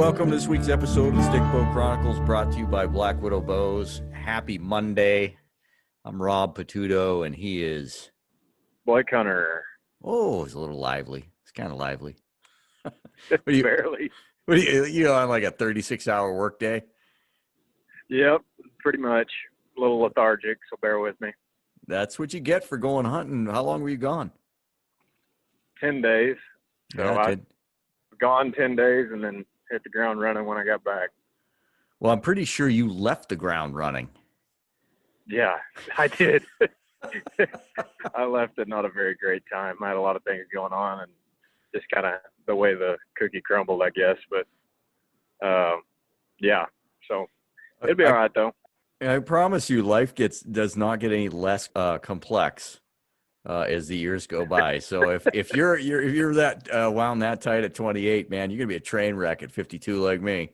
welcome to this week's episode of the Stickbow Chronicles, brought to you by Blackwidow Bows. Happy Monday. I'm Rob Patudo, and he is... Blake Hunter. Oh, he's a little lively. It's kind of lively. Barely. What are you on like a 36-hour workday? Yep, pretty much. A little lethargic, so bear with me. That's what you get for going hunting. How long were you gone? 10 days. So Yeah, I've gone 10 days and then hit the ground running when I got back. Well, I'm pretty sure you left the ground running. Yeah, I did. I left at not a very great time. I had a lot of things going on and just kind of the way the cookie crumbled, I guess. But, yeah, so it'll be all right, though. I promise you, life does not get any less complex as the years go by. So if you're that wound that tight at 28, man, you're gonna be a train wreck at 52 like me.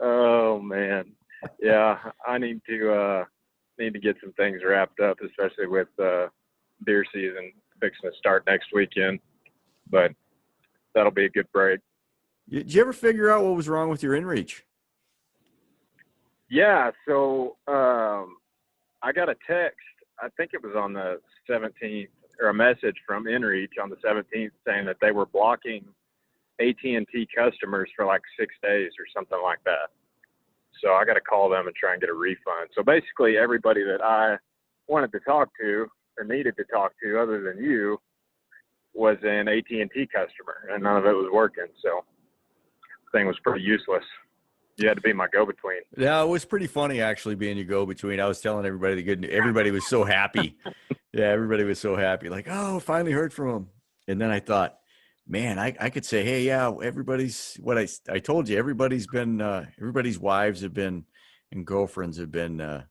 Oh man, yeah, I need to get some things wrapped up, especially with deer season fixing to start next weekend. But that'll be a good break. Did you ever figure out what was wrong with your inReach? Yeah, so I got a text, I think it was on the 17th, or a message from inReach on the 17th saying that they were blocking AT&T customers for like 6 days or something like that. So I got to call them and try and get a refund. So basically everybody that I wanted to talk to or needed to talk to other than you was an AT&T customer, and none of it was working. So the thing was pretty useless. You had to be my go-between. Yeah, it was pretty funny actually being your go-between. I was telling everybody the good news. Everybody was so happy. Yeah, everybody was so happy. Like, oh, finally heard from him. And then I thought, man, I could say, hey, yeah, everybody's what I told you. Everybody's wives have been and girlfriends have been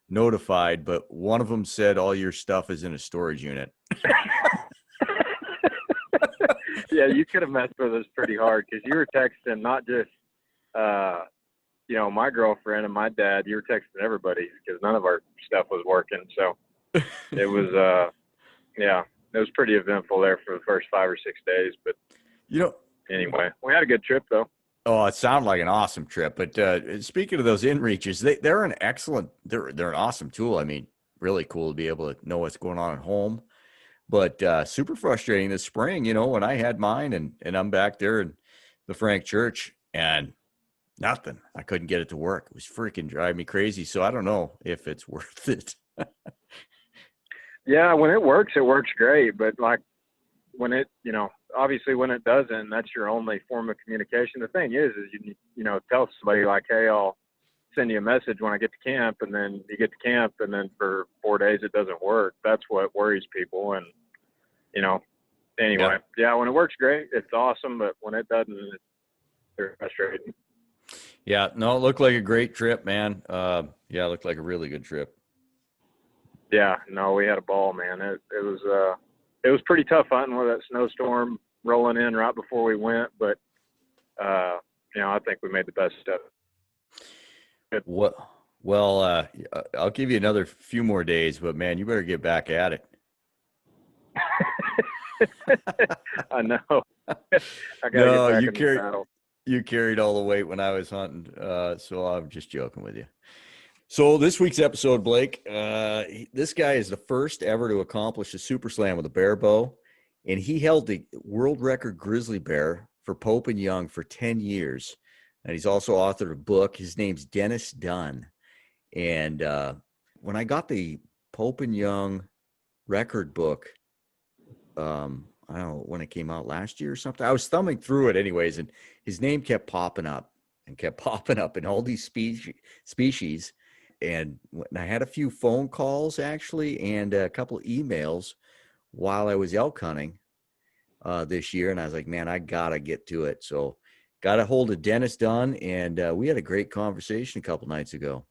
notified, but one of them said all your stuff is in a storage unit. Yeah, you could have messed with us pretty hard because you were texting not just my girlfriend and my dad. You were texting everybody because none of our stuff was working. So it was it was pretty eventful there for the first 5 or 6 days. But anyway, we had a good trip though. Oh, it sounded like an awesome trip. But speaking of those inReaches, they're an awesome tool. I mean, really cool to be able to know what's going on at home. But super frustrating this spring, when I had mine and I'm back there in the Frank Church and nothing. I couldn't get it to work. It was freaking driving me crazy. So I don't know if it's worth it. Yeah, when it works great. But like when it, obviously when it doesn't, that's your only form of communication. The thing is you tell somebody like, hey, I'll send you a message when I get to camp, and then you get to camp and then for 4 days it doesn't work. That's what worries people. And, anyway, yeah, when it works great, it's awesome. But when it doesn't, it's frustrating. Yeah, no, it looked like a great trip, man. It looked like a really good trip. Yeah, no, we had a ball, man. It was pretty tough hunting with that snowstorm rolling in right before we went, but I think we made the best of it. Well, I'll give you another few more days, but man, you better get back at it. I know. I gotta get back in the saddle. You carried all the weight when I was hunting, so I'm just joking with you. So this week's episode, Blake, this guy is the first ever to accomplish a super slam with a barebow, and he held the world record grizzly bear for Pope and Young for 10 years. And he's also authored a book. His name's Dennis Dunn. And when I got the Pope and Young record book, I don't know when it came out last year or something. I was thumbing through it anyways, and his name kept popping up in all these species. And I had a few phone calls actually, and a couple of emails while I was elk hunting this year. And I was like, man, I gotta get to it. So got a hold of Dennis Dunn, and we had a great conversation a couple nights ago.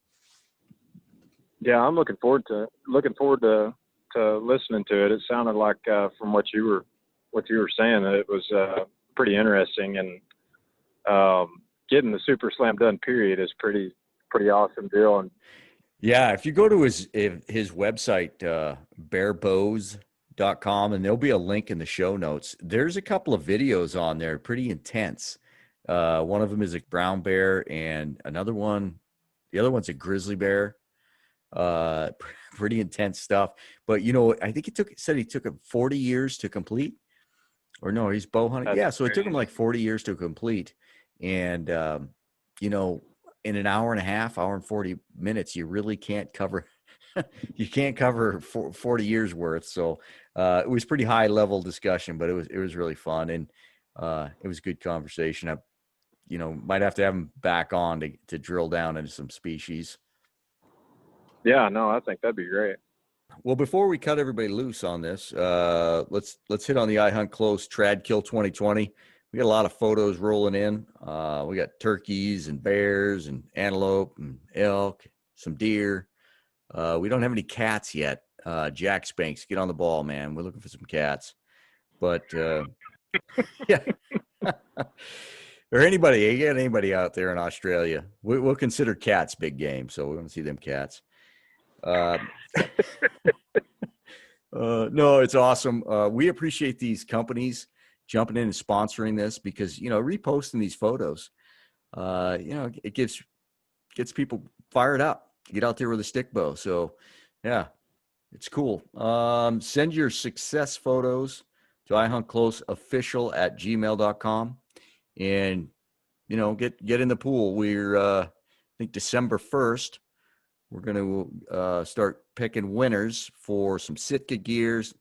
Yeah, I'm looking forward to listening to it. It sounded like from what you were saying, that it was pretty interesting, and getting the super slam done period is pretty awesome deal. And yeah, if you go to his website, barebows.com, and there'll be a link in the show notes. There's a couple of videos on there, pretty intense. One of them is a brown bear, and the other one's a grizzly bear. Pretty intense stuff. But I think he took him 40 years to complete. Or no, he's bow hunting. Yeah, so it took him like 40 years to complete. And in an hour and a half, hour and 40 minutes, you really can't cover you can't cover 40 years worth. So it was pretty high level discussion, but it was really fun, and it was a good conversation. I might have to have him back on to drill down into some species. Yeah, no, I think that'd be great. Well, before we cut everybody loose on this, let's hit on the iHunt Close Trad Kill 2020. We got a lot of photos rolling in. We got turkeys and bears and antelope and elk, some deer. We don't have any cats yet. Jack Spanks, get on the ball, man. We're looking for some cats. But yeah. Or anybody, you got anybody out there in Australia? We'll consider cats big game, so we want to see them cats. No, it's awesome. We appreciate these companies jumping in and sponsoring this because, reposting these photos, it gets people fired up to get out there with a stick bow. So yeah, it's cool. Send your success photos to ihuntcloseofficial@gmail.com and, get in the pool. We're, I think December 1st, we're going to start picking winners for some Sitka gears.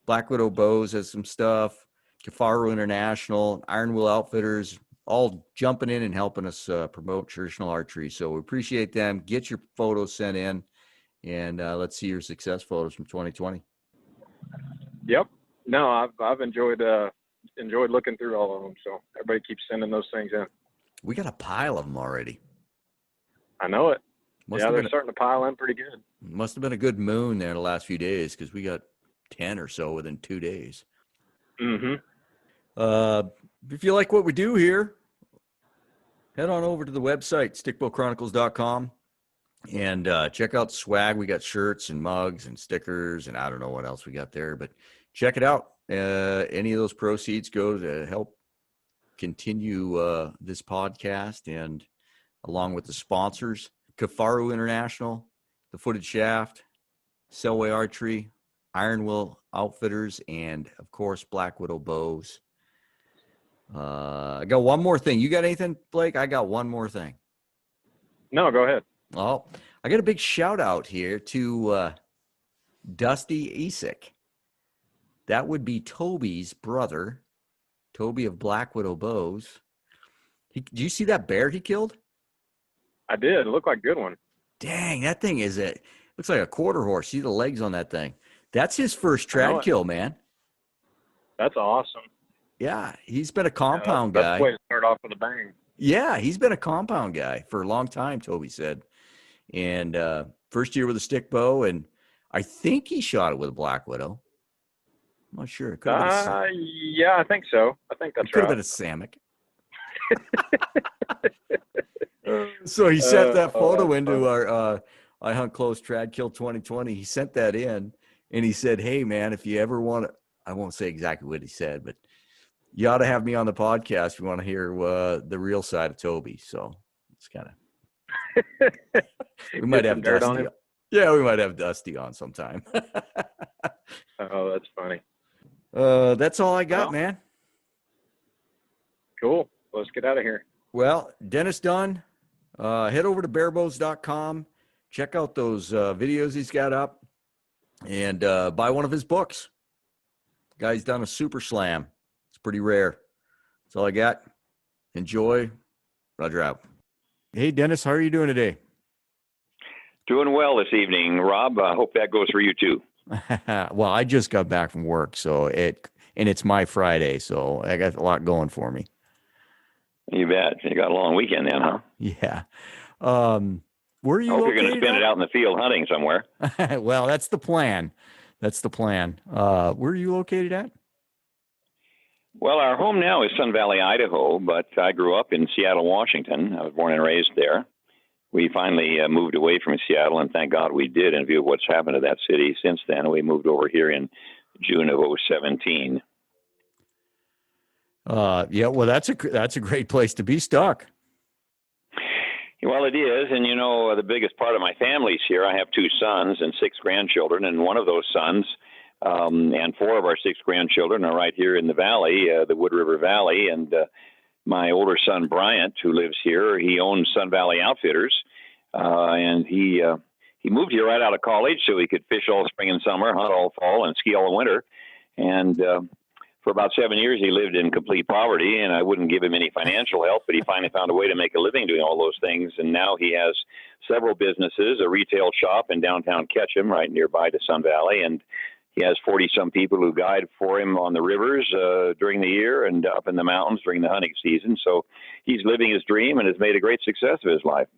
Blackwidow Bows has some stuff. Kifaru International, Ironwill Outfitters, all jumping in and helping us promote traditional archery. So we appreciate them. Get your photos sent in, and let's see your success photos from 2020. Yep. No, I've enjoyed looking through all of them. So everybody keeps sending those things in. We got a pile of them already. I know it. They're starting to pile in pretty good. Must have been a good moon there the last few days because we got 10 or so within 2 days. Mm-hmm. If you like what we do here, head on over to the website, stickbowchronicles.com, and check out the swag. We got shirts and mugs and stickers, and I don't know what else we got there, but check it out. Any of those proceeds go to help continue this podcast, and along with the sponsors, Kifaru International, the Footed Shaft, Selway Archery, Ironwill Outfitters, and of course Blackwidow Bows. I got one more thing. You got anything, Blake? I got one more thing. No, go ahead. Oh, I got a big shout out here to Dusty Esick. That would be Toby's brother, Toby of Blackwidow Bows. Do you see that bear he killed? I did. It looked like a good one. Dang, that thing looks like a quarter horse. See the legs on that thing. That's his first trad kill, man. That's awesome. Yeah, he's been a compound guy. That's the way to start off with a bang. Yeah, he's been a compound guy for a long time, Toby said. And first year with a stick bow, and I think he shot it with a Blackwidow. I'm not sure. Yeah, I think so. I think that's right. Could have been a Samick. So he sent that photo into our iHunt Close Trad Kill 2020. He sent that in, and he said, "Hey, man, if you ever want to," I won't say exactly what he said, but you ought to have me on the podcast if you want to hear the real side of Toby. So it's kind of we might have Dusty on him. Yeah, we might have Dusty on sometime. Oh, that's funny. That's all I got, man. Cool. Let's get out of here. Well, Dennis Dunn, head over to barebows.com. Check out those videos he's got up, and buy one of his books. Guy's done a super slam. It's pretty rare. That's all I got. Enjoy. Roger out. Hey, Dennis, how are you doing today? Doing well this evening, Rob. I hope that goes for you too. Well, I just got back from work, and it's my Friday, so I got a lot going for me. You bet. You got a long weekend then, huh? Yeah. Where are you? I hope you're going to spend it out in the field hunting somewhere. Well, that's the plan. Where are you located at? Well, our home now is Sun Valley, Idaho, but I grew up in Seattle, Washington. I was born and raised there. We finally moved away from Seattle, and thank God we did in view of what's happened to that city since then. We moved over here in June of 2017. Yeah, well, that's a great place to be stuck. Well, it is, and the biggest part of my family's here. I have 2 sons and 6 grandchildren, and one of those sons and 4 of our 6 grandchildren are right here in the valley, the Wood River Valley, and my older son Bryant, who lives here, he owns Sun Valley Outfitters, and he moved here right out of college so he could fish all spring and summer, hunt all fall, and ski all winter, and for about 7 years, he lived in complete poverty, and I wouldn't give him any financial help, but he finally found a way to make a living doing all those things. And now he has several businesses, a retail shop in downtown Ketchum, right nearby to Sun Valley, and he has 40-some people who guide for him on the rivers during the year and up in the mountains during the hunting season. So he's living his dream and has made a great success of his life.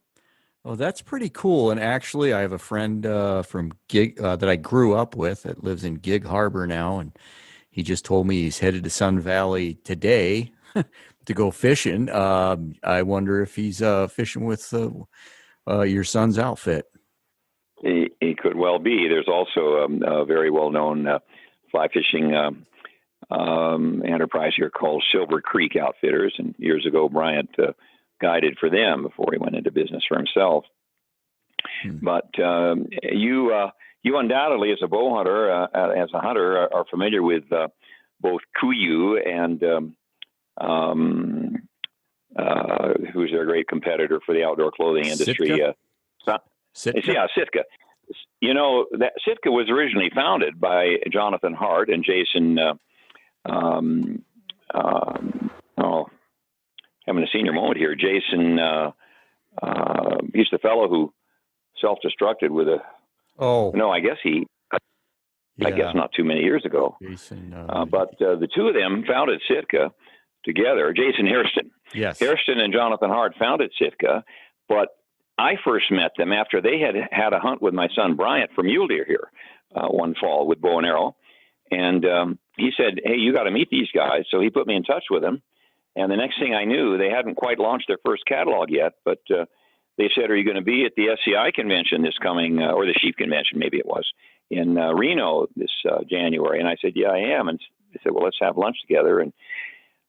Oh, that's pretty cool. And actually, I have a friend from Gig that I grew up with that lives in Gig Harbor now, and he just told me he's headed to Sun Valley today to go fishing. I wonder if he's fishing with your son's outfit. He could well be. There's also a very well-known fly fishing enterprise here called Silver Creek Outfitters. And years ago, Bryant guided for them before he went into business for himself. But you undoubtedly, as a bow hunter, are familiar with both Kuiu and who's their great competitor for the outdoor clothing industry. Sitka? Yeah, Sitka. That Sitka was originally founded by Jonathan Hart and Jason. Having a senior moment here. Jason, he's the fellow who self-destructed with a. Oh no, I guess not too many years ago. Jason, but the two of them founded Sitka together. Jason Hairston. Yes. Hairston and Jonathan Hart founded Sitka, but I first met them after they had a hunt with my son Bryant for mule deer here one fall with bow and arrow. And he said, "Hey, you got to meet these guys." So he put me in touch with them. And the next thing I knew, they hadn't quite launched their first catalog yet, but they said, "Are you going to be at the SCI convention this coming, or the sheep convention, maybe it was, in Reno this January?" And I said, "Yeah, I am." And they said, "Well, let's have lunch together." And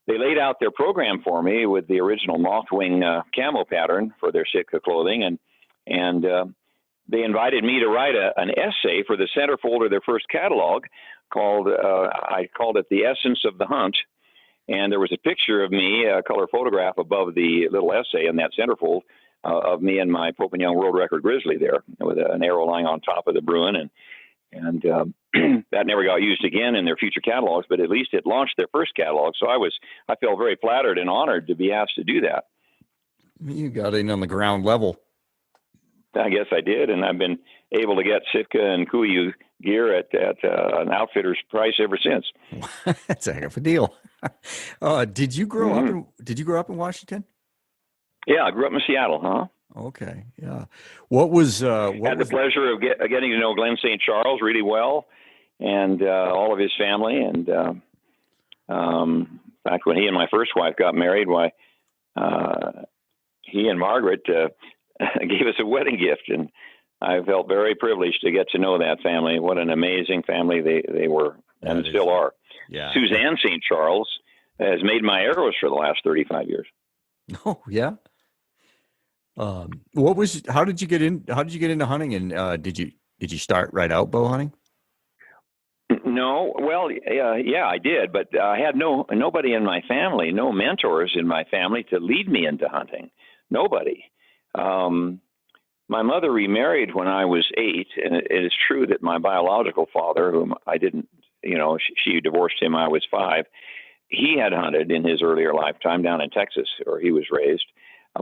they laid out their program for me with the original mothwing camo pattern for their Sitka clothing. And they invited me to write an essay for the centerfold of their first catalog called, I called it The Essence of the Hunt. And there was a picture of me, a color photograph above the little essay in that centerfold of me and my Pope and Young world record Grizzly there with an arrow lying on top of the Bruin. And that never got used again in their future catalogs, but at least it launched their first catalog. So I feel very flattered and honored to be asked to do that. You got in on the ground level. I guess I did, and I've been able to get Sitka and Kuiu gear at an outfitter's price ever since. That's a heck of a deal. Did you grow up in Washington? Yeah, I grew up in Seattle, huh? Okay, yeah. What was had the pleasure of getting to know Glenn St. Charles really well, and all of his family. And in fact, when he and my first wife got married, he and Margaret gave us a wedding gift, and I felt very privileged to get to know that family. What an amazing family they were and still are. Yeah. Suzanne St. Charles has made my arrows for the last 35 years. Oh, yeah. How did you get into hunting, and did you start right out bow hunting? No, well, yeah, I did, but I had nobody in my family, no mentors in my family to lead me into hunting. Nobody. My mother remarried when I was 8, and it is true that my biological father, whom I didn't, she divorced him, I was 5. He had hunted in his earlier lifetime down in Texas, where he was raised,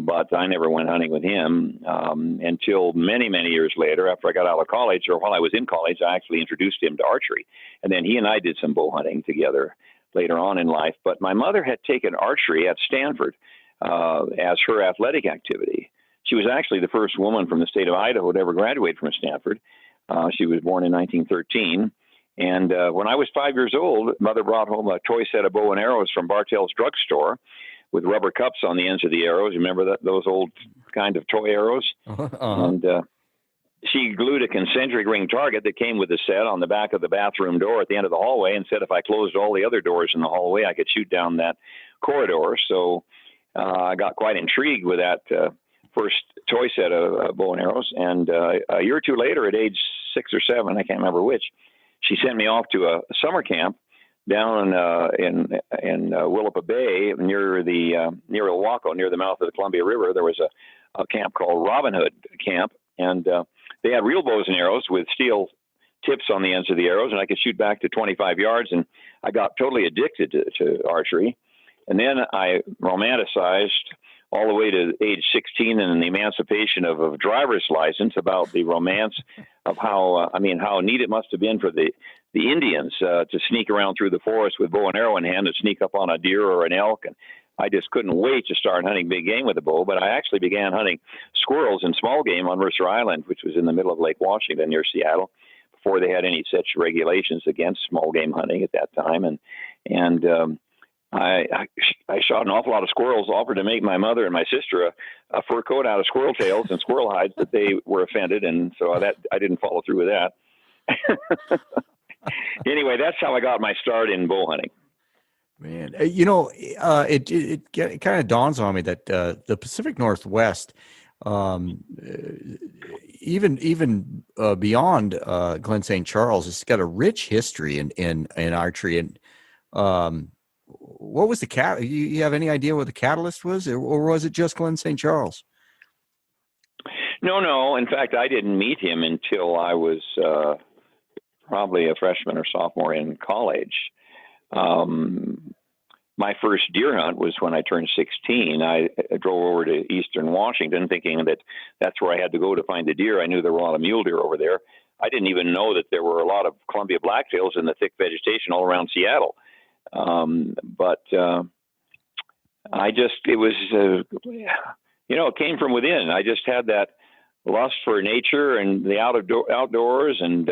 but I never went hunting with him until many, many years later, after I got out of college, or while I was in college, I actually introduced him to archery. And then he and I did some bow hunting together later on in life. But my mother had taken archery at Stanford as her athletic activity. She was actually the first woman from the state of Idaho to ever graduate from Stanford. She was born in 1913. And when I was 5 years old, Mother brought home a toy set of bow and arrows from Bartell's drugstore with rubber cups on the ends of the arrows. You remember those old kind of toy arrows? Uh-huh. And she glued a concentric ring target that came with a set on the back of the bathroom door at the end of the hallway, and said if I closed all the other doors in the hallway, I could shoot down that corridor. So I got quite intrigued with that first toy set of bow and arrows. And a year or two later, at age 6 or 7, I can't remember which, she sent me off to a summer camp down in Willapa Bay near Ilwaco, near the mouth of the Columbia River. There was a camp called Robin Hood Camp, and they had real bows and arrows with steel tips on the ends of the arrows, and I could shoot back to 25 yards. And I got totally addicted to archery. And then I romanticized all the way to age 16 and the emancipation of a driver's license about the romance of how neat it must have been for the Indians to sneak around through the forest with bow and arrow in hand and sneak up on a deer or an elk. And I just couldn't wait to start hunting big game with a bow. But I actually began hunting squirrels and small game on Mercer Island, which was in the middle of Lake Washington near Seattle, before they had any such regulations against small game hunting at that time. I shot an awful lot of squirrels, offered to make my mother and my sister a fur coat out of squirrel tails and squirrel hides, but they were offended, and so I didn't follow through with that. Anyway, that's how I got my start in bow hunting. Man, it kind of dawns on me that the Pacific Northwest, even beyond Glen St. Charles, it's got a rich history in archery. And what was the you have any idea what the catalyst was, or was it just Glen St. Charles? No. In fact, I didn't meet him until I was probably a freshman or sophomore in college. My first deer hunt was when I turned 16. I drove over to Eastern Washington thinking that that's where I had to go to find the deer. I knew there were a lot of mule deer over there. I didn't even know that there were a lot of Columbia blacktails in the thick vegetation all around Seattle. It came from within. I just had that lust for nature and the outdoors, and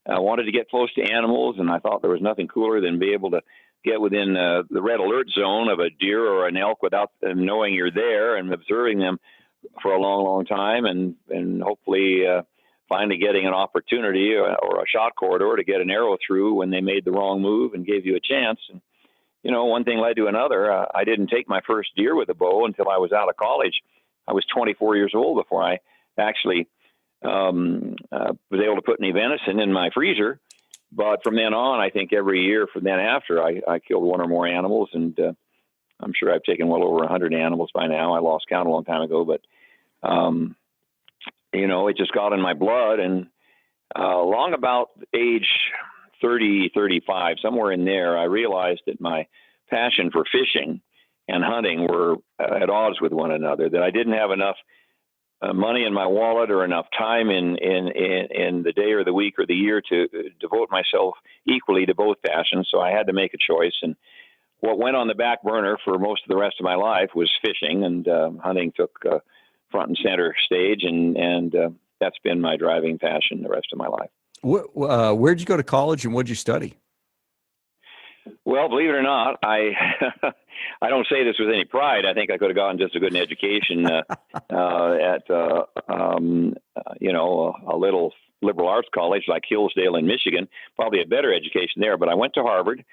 I wanted to get close to animals, and I thought there was nothing cooler than be able to get within the red alert zone of a deer or an elk without them knowing you're there, and observing them for a long, long time, and hopefully finally getting an opportunity or a shot corridor to get an arrow through when they made the wrong move and gave you a chance. And, one thing led to another. I didn't take my first deer with a bow until I was out of college. I was 24 years old before I actually was able to put any venison in my freezer. But from then on, I think every year from then after, I killed one or more animals, and I'm sure I've taken well over 100 animals by now. I lost count a long time ago, but it just got in my blood. And long about age 30, 35, somewhere in there, I realized that my passion for fishing and hunting were at odds with one another, that I didn't have enough money in my wallet or enough time in the day or the week or the year to devote myself equally to both passions. So I had to make a choice. And what went on the back burner for most of the rest of my life was fishing, and hunting took front and center stage. And that's been my driving passion the rest of my life. Where'd you go to college, and what'd you study? Well, believe it or not, I don't say this with any pride. I think I could have gotten just as good an education at a little liberal arts college like Hillsdale in Michigan. Probably a better education there. But I went to Harvard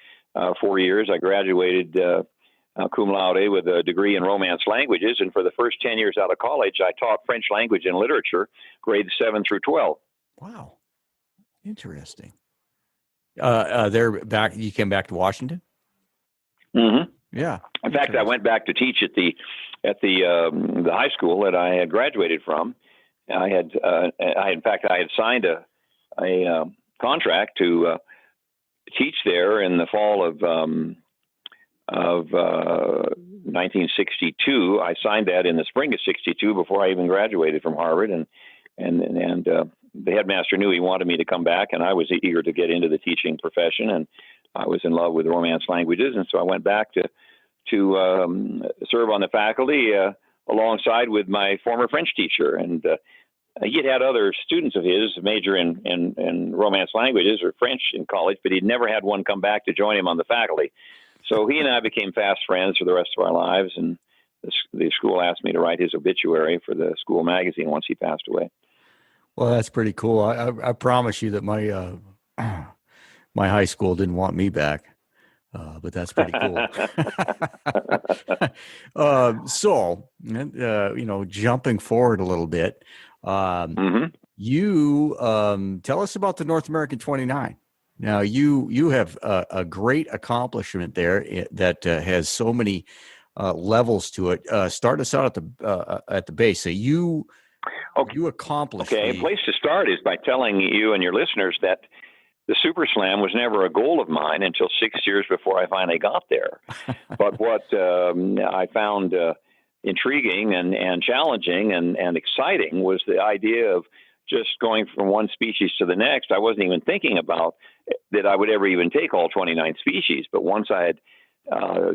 4 years. I graduated cum laude with a degree in Romance languages, and for the first 10 years out of college, I taught French language and literature, grades 7 through 12. Wow, interesting. You came back to Washington? Mm-hmm. Yeah. In fact, I went back to teach at the high school that I had graduated from. I had signed a contract to teach there in the fall of 1962. I signed that in the spring of '62 before I even graduated from Harvard, and the headmaster knew he wanted me to come back, and I was eager to get into the teaching profession, and I was in love with Romance languages, and so I went back to serve on the faculty alongside with my former French teacher. And he had other students of his major in Romance languages or French in college, but he'd never had one come back to join him on the faculty. So he and I became fast friends for the rest of our lives, and the school asked me to write his obituary for the school magazine once he passed away. Well, that's pretty cool. I promise you that my my high school didn't want me back, but that's pretty cool. Jumping forward a little bit, you tell us about the North American 29. Now, you have a great accomplishment there that has so many levels to it. Start us out at the base. So you accomplished. Okay, a place to start is by telling you and your listeners that the Super Slam was never a goal of mine until 6 years before I finally got there. But what I found intriguing and challenging and exciting was the idea of just going from one species to the next. I wasn't even thinking about that I would ever even take all 29 species. But once I had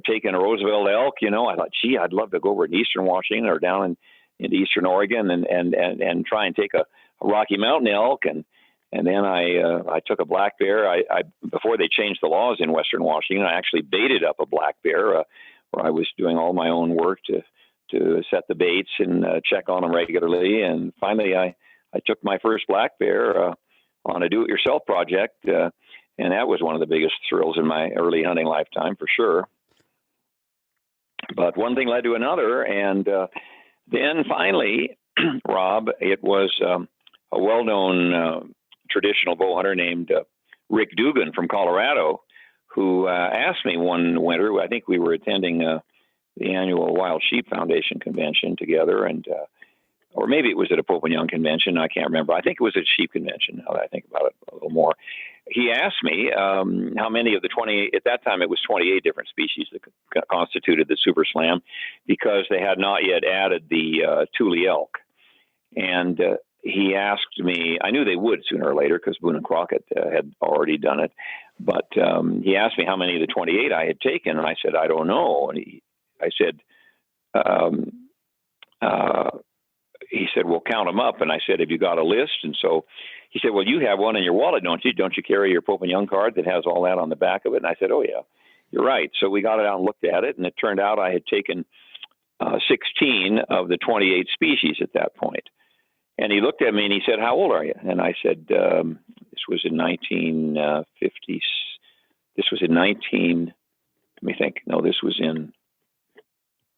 taken a Roosevelt elk, I thought, gee, I'd love to go over to Eastern Washington or down into Eastern Oregon and try and take a Rocky Mountain elk. And then I took a black bear. I before they changed the laws in Western Washington, I actually baited up a black bear where I was doing all my own work to set the baits and check on them regularly. And finally, I took my first black bear on a do-it-yourself project, and that was one of the biggest thrills in my early hunting lifetime, for sure. But one thing led to another, and then finally, Rob, it was a well-known traditional bow hunter named Rick Dugan from Colorado, who asked me one winter. I think we were attending the annual Wild Sheep Foundation convention together, and or maybe it was at a Pope and Young convention. I can't remember. I think it was a sheep convention, now that I think about it a little more. He asked me how many of the 28, at that time it was 28 different species that constituted the Super Slam, because they had not yet added the Thule elk. And he asked me, I knew they would sooner or later because Boone and Crockett had already done it. But he asked me how many of the 28 I had taken, and I said, I don't know. And I said, he said, well, count them up. And I said, have you got a list? And so he said, well, you have one in your wallet, don't you? Don't you carry your Pope and Young card that has all that on the back of it? And I said, oh, yeah, you're right. So we got it out and looked at it, and it turned out I had taken 16 of the 28 species at that point. And he looked at me and he said, how old are you? And I said, this was in 1950. This was in 19, let me think. No, this was in,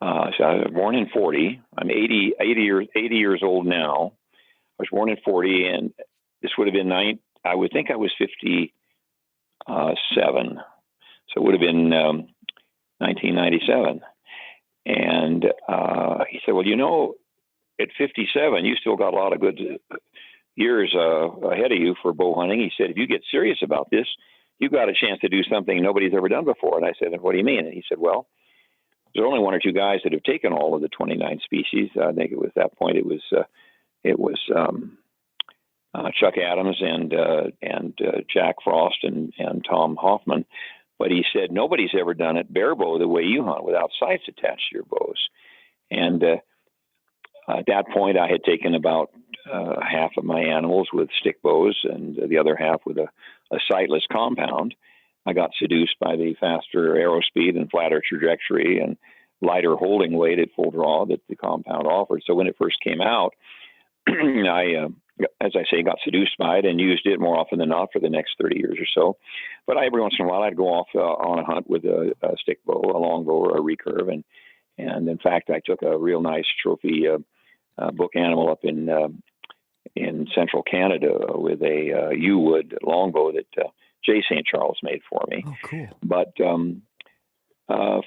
so I was born in 40. I'm 80 years old now. I was born in 40, and this would have been I would think I was 57. So it would have been 1997. And he said, well, at 57, you still got a lot of good years ahead of you for bow hunting. He said, if you get serious about this, you've got a chance to do something nobody's ever done before. And I said, what do you mean? And he said, well, there's only one or two guys that have taken all of the 29 species. I think it was that point. It was Chuck Adams and Jack Frost and Tom Hoffman. But he said, nobody's ever done it barebow the way you hunt, without sights attached to your bows. And at that point, I had taken about half of my animals with stick bows and the other half with a sightless compound. I got seduced by the faster arrow speed and flatter trajectory and lighter holding weight at full draw that the compound offered. So when it first came out, I, as I say, got seduced by it and used it more often than not for the next 30 years or so. But every once in a while, I'd go off on a hunt with a stick bow, a long bow, or a recurve. And in fact, I took a real nice trophy book animal up in central Canada with a U-wood longbow that Jay St. Charles made for me. Oh, cool. But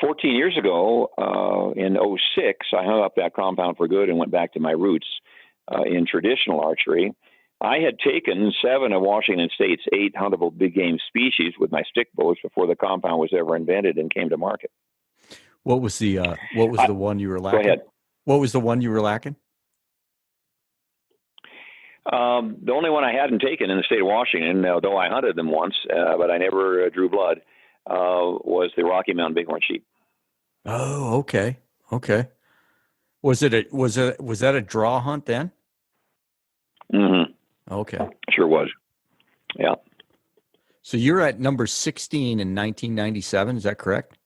14 years ago, in 2006, I hung up that compound for good and went back to my roots in traditional archery. I had taken 7 of Washington State's 8 huntable big game species with my stick bows before the compound was ever invented and came to market. What was the one you were lacking? Go ahead. What was the one you were lacking? The only one I hadn't taken in the state of Washington, though I hunted them once, but I never drew blood, was the Rocky Mountain bighorn sheep. Oh, okay. Was that a draw hunt then? Mm-hmm. Okay. Sure was. Yeah. So you're at number 16 in 1997. Is that correct?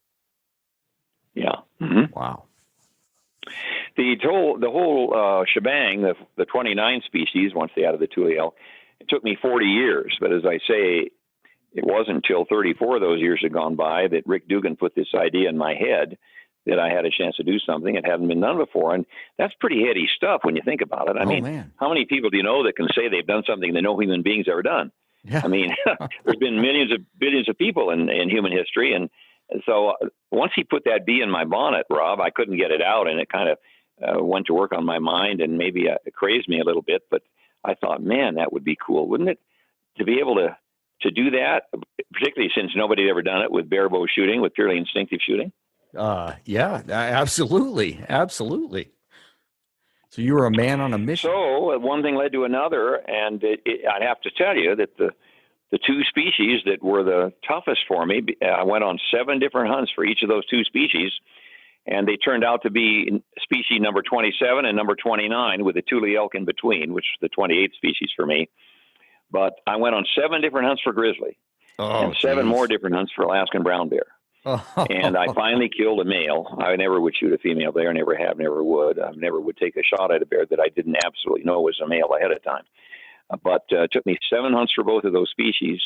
Yeah. Mm-hmm. Wow. the whole shebang, the 29 species, once they added the Tule elk, it took me 40 years. But as I say, it wasn't until 34 of those years had gone by that Rick Dugan put this idea in my head that I had a chance to do something. It hadn't been done before. And that's pretty heady stuff when you think about it. I mean, man. How many people do you know that can say they've done something that no human being's ever done? Yeah. I mean, there's been billions of people in human history. And so once he put that bee in my bonnet, Rob, I couldn't get it out. And it kind of went to work on my mind, and maybe it crazed me a little bit. But I thought, man, that would be cool, wouldn't it? To be able to do that, particularly since nobody had ever done it with barebow shooting, with purely instinctive shooting. Yeah, absolutely. So you were a man on a mission. So one thing led to another, and I'd have to tell you that the two species that were the toughest for me, I went on 7 different hunts for each of those 2 species, and they turned out to be species number 27 and number 29 with the Tule elk in between, which was the 28th species for me. But I went on 7 different hunts for grizzly and 7 more different hunts for Alaskan brown bear. And I finally killed a male. I never would shoot a female bear, never have, never would. I never would take a shot at a bear that I didn't absolutely know was a male ahead of time. But it took me 7 hunts for both of those species,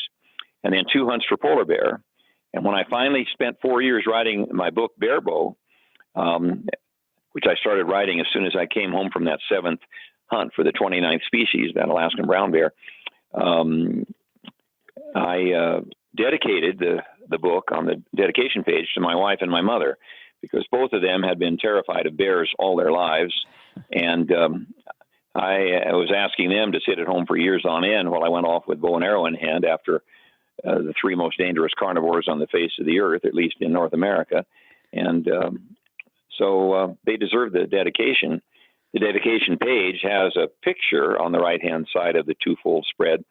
and then 2 hunts for polar bear. And when I finally spent 4 years writing my book, Barebow, which I started writing as soon as I came home from that 7th hunt for the 29th species, that Alaskan brown bear, I dedicated the book on the dedication page to my wife and my mother, because both of them had been terrified of bears all their lives. And I was asking them to sit at home for years on end while I went off with bow and arrow in hand after the 3 most dangerous carnivores on the face of the earth, at least in North America. And so they deserve the dedication. The dedication page has a picture on the right-hand side of the 2-fold spread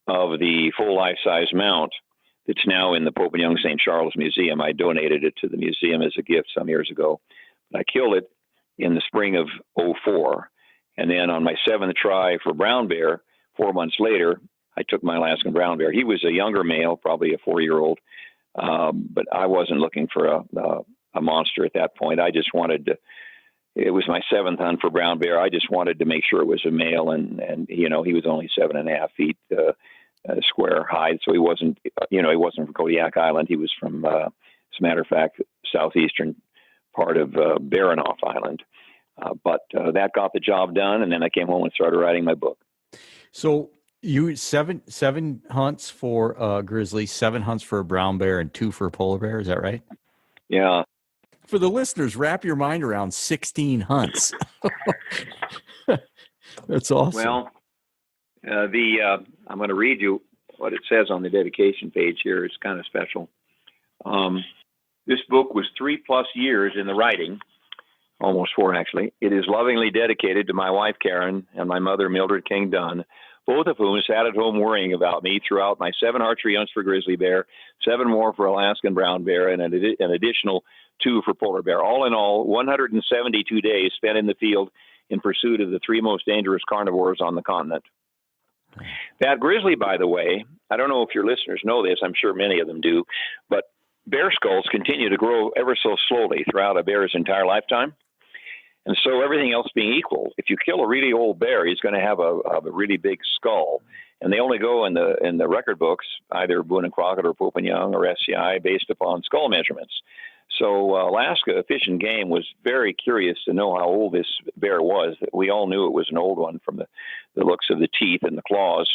of the full life-size mount that's now in the Pope and Young St. Charles Museum. I donated it to the museum as a gift some years ago. But I killed it in the spring of '04. And then on my 7th try for brown bear, 4 months later, I took my Alaskan brown bear. He was a younger male, probably a 4-year-old, but I wasn't looking for a monster at that point. I just wanted to, it was my 7th hunt for brown bear. I just wanted to make sure it was a male, and he was only 7.5 feet square height, so he wasn't from Kodiak Island. He was from, as a matter of fact, southeastern part of Baranof Island. But that got the job done, and then I came home and started writing my book. So you seven hunts for grizzly, 7 hunts for a brown bear, and 2 for a polar bear. Is that right? Yeah. For the listeners, wrap your mind around 16 hunts. That's awesome. Well, I'm going to read you what it says on the dedication page here. It's kind of special. This book was 3+ years in the writing, almost 4 actually. It is lovingly dedicated to my wife Karen and my mother Mildred King Dunn, both of whom sat at home worrying about me throughout my 7 archery hunts for grizzly bear, 7 more for Alaskan brown bear, and an additional 2 for polar bear. All in all, 172 days spent in the field in pursuit of the 3 most dangerous carnivores on the continent. That grizzly, by the way, I don't know if your listeners know this, I'm sure many of them do, but bear skulls continue to grow ever so slowly throughout a bear's entire lifetime. And so everything else being equal, if you kill a really old bear, he's going to have a really big skull. And they only go in the record books, either Boone and Crockett or Pope and Young or SCI, based upon skull measurements. So Alaska Fish and Game was very curious to know how old this bear was. We all knew it was an old one from the looks of the teeth and the claws.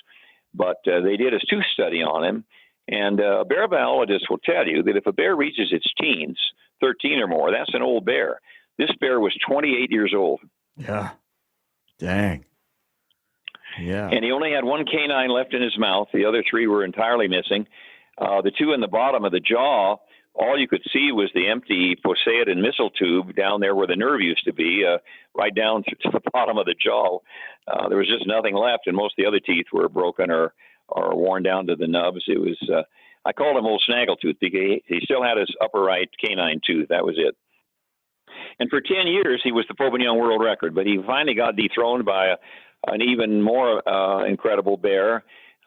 But they did a tooth study on him. And a bear biologist will tell you that if a bear reaches its teens, 13 or more, that's an old bear. This bear was 28 years old. Yeah. Dang. Yeah. And he only had 1 canine left in his mouth. The other 3 were entirely missing. The 2 in the bottom of the jaw, all you could see was the empty Poseidon missile tube down there where the nerve used to be, right down to the bottom of the jaw. There was just nothing left, and most of the other teeth were broken or worn down to the nubs. It was, I called him Old Snaggletooth because he still had his upper right canine tooth. That was it. And for 10 years, he was the Pope and Young world record, but he finally got dethroned by an even more incredible bear.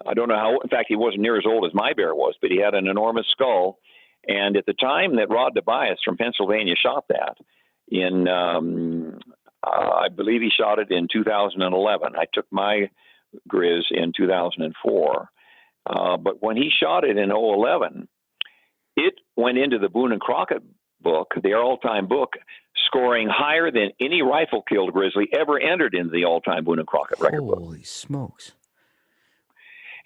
I don't know how, in fact, he wasn't near as old as my bear was, but he had an enormous skull. And at the time that Rod Tobias from Pennsylvania shot that in I believe he shot it in 2011. I took my Grizz in 2004. But when he shot it in 2011, it went into the Boone and Crockett book, their all-time book, scoring higher than any rifle-killed grizzly ever entered into the all-time Boone and Crockett record book. Holy smokes.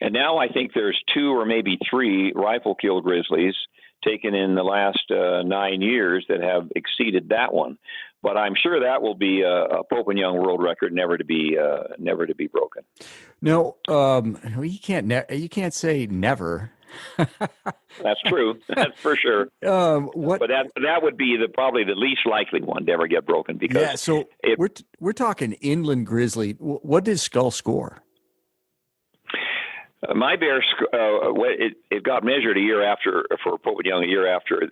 And now I think there's 2 or maybe 3 rifle-killed grizzlies taken in the last 9 years that have exceeded that one. But I'm sure that will be a Pope and Young world record, never to be broken. No, you can't say never. That's true. That's for sure. But that would be probably the least likely one to ever get broken, because so we're talking inland grizzly. What did Skull score? My bear, it got measured a year after, for Pope and Young, a year after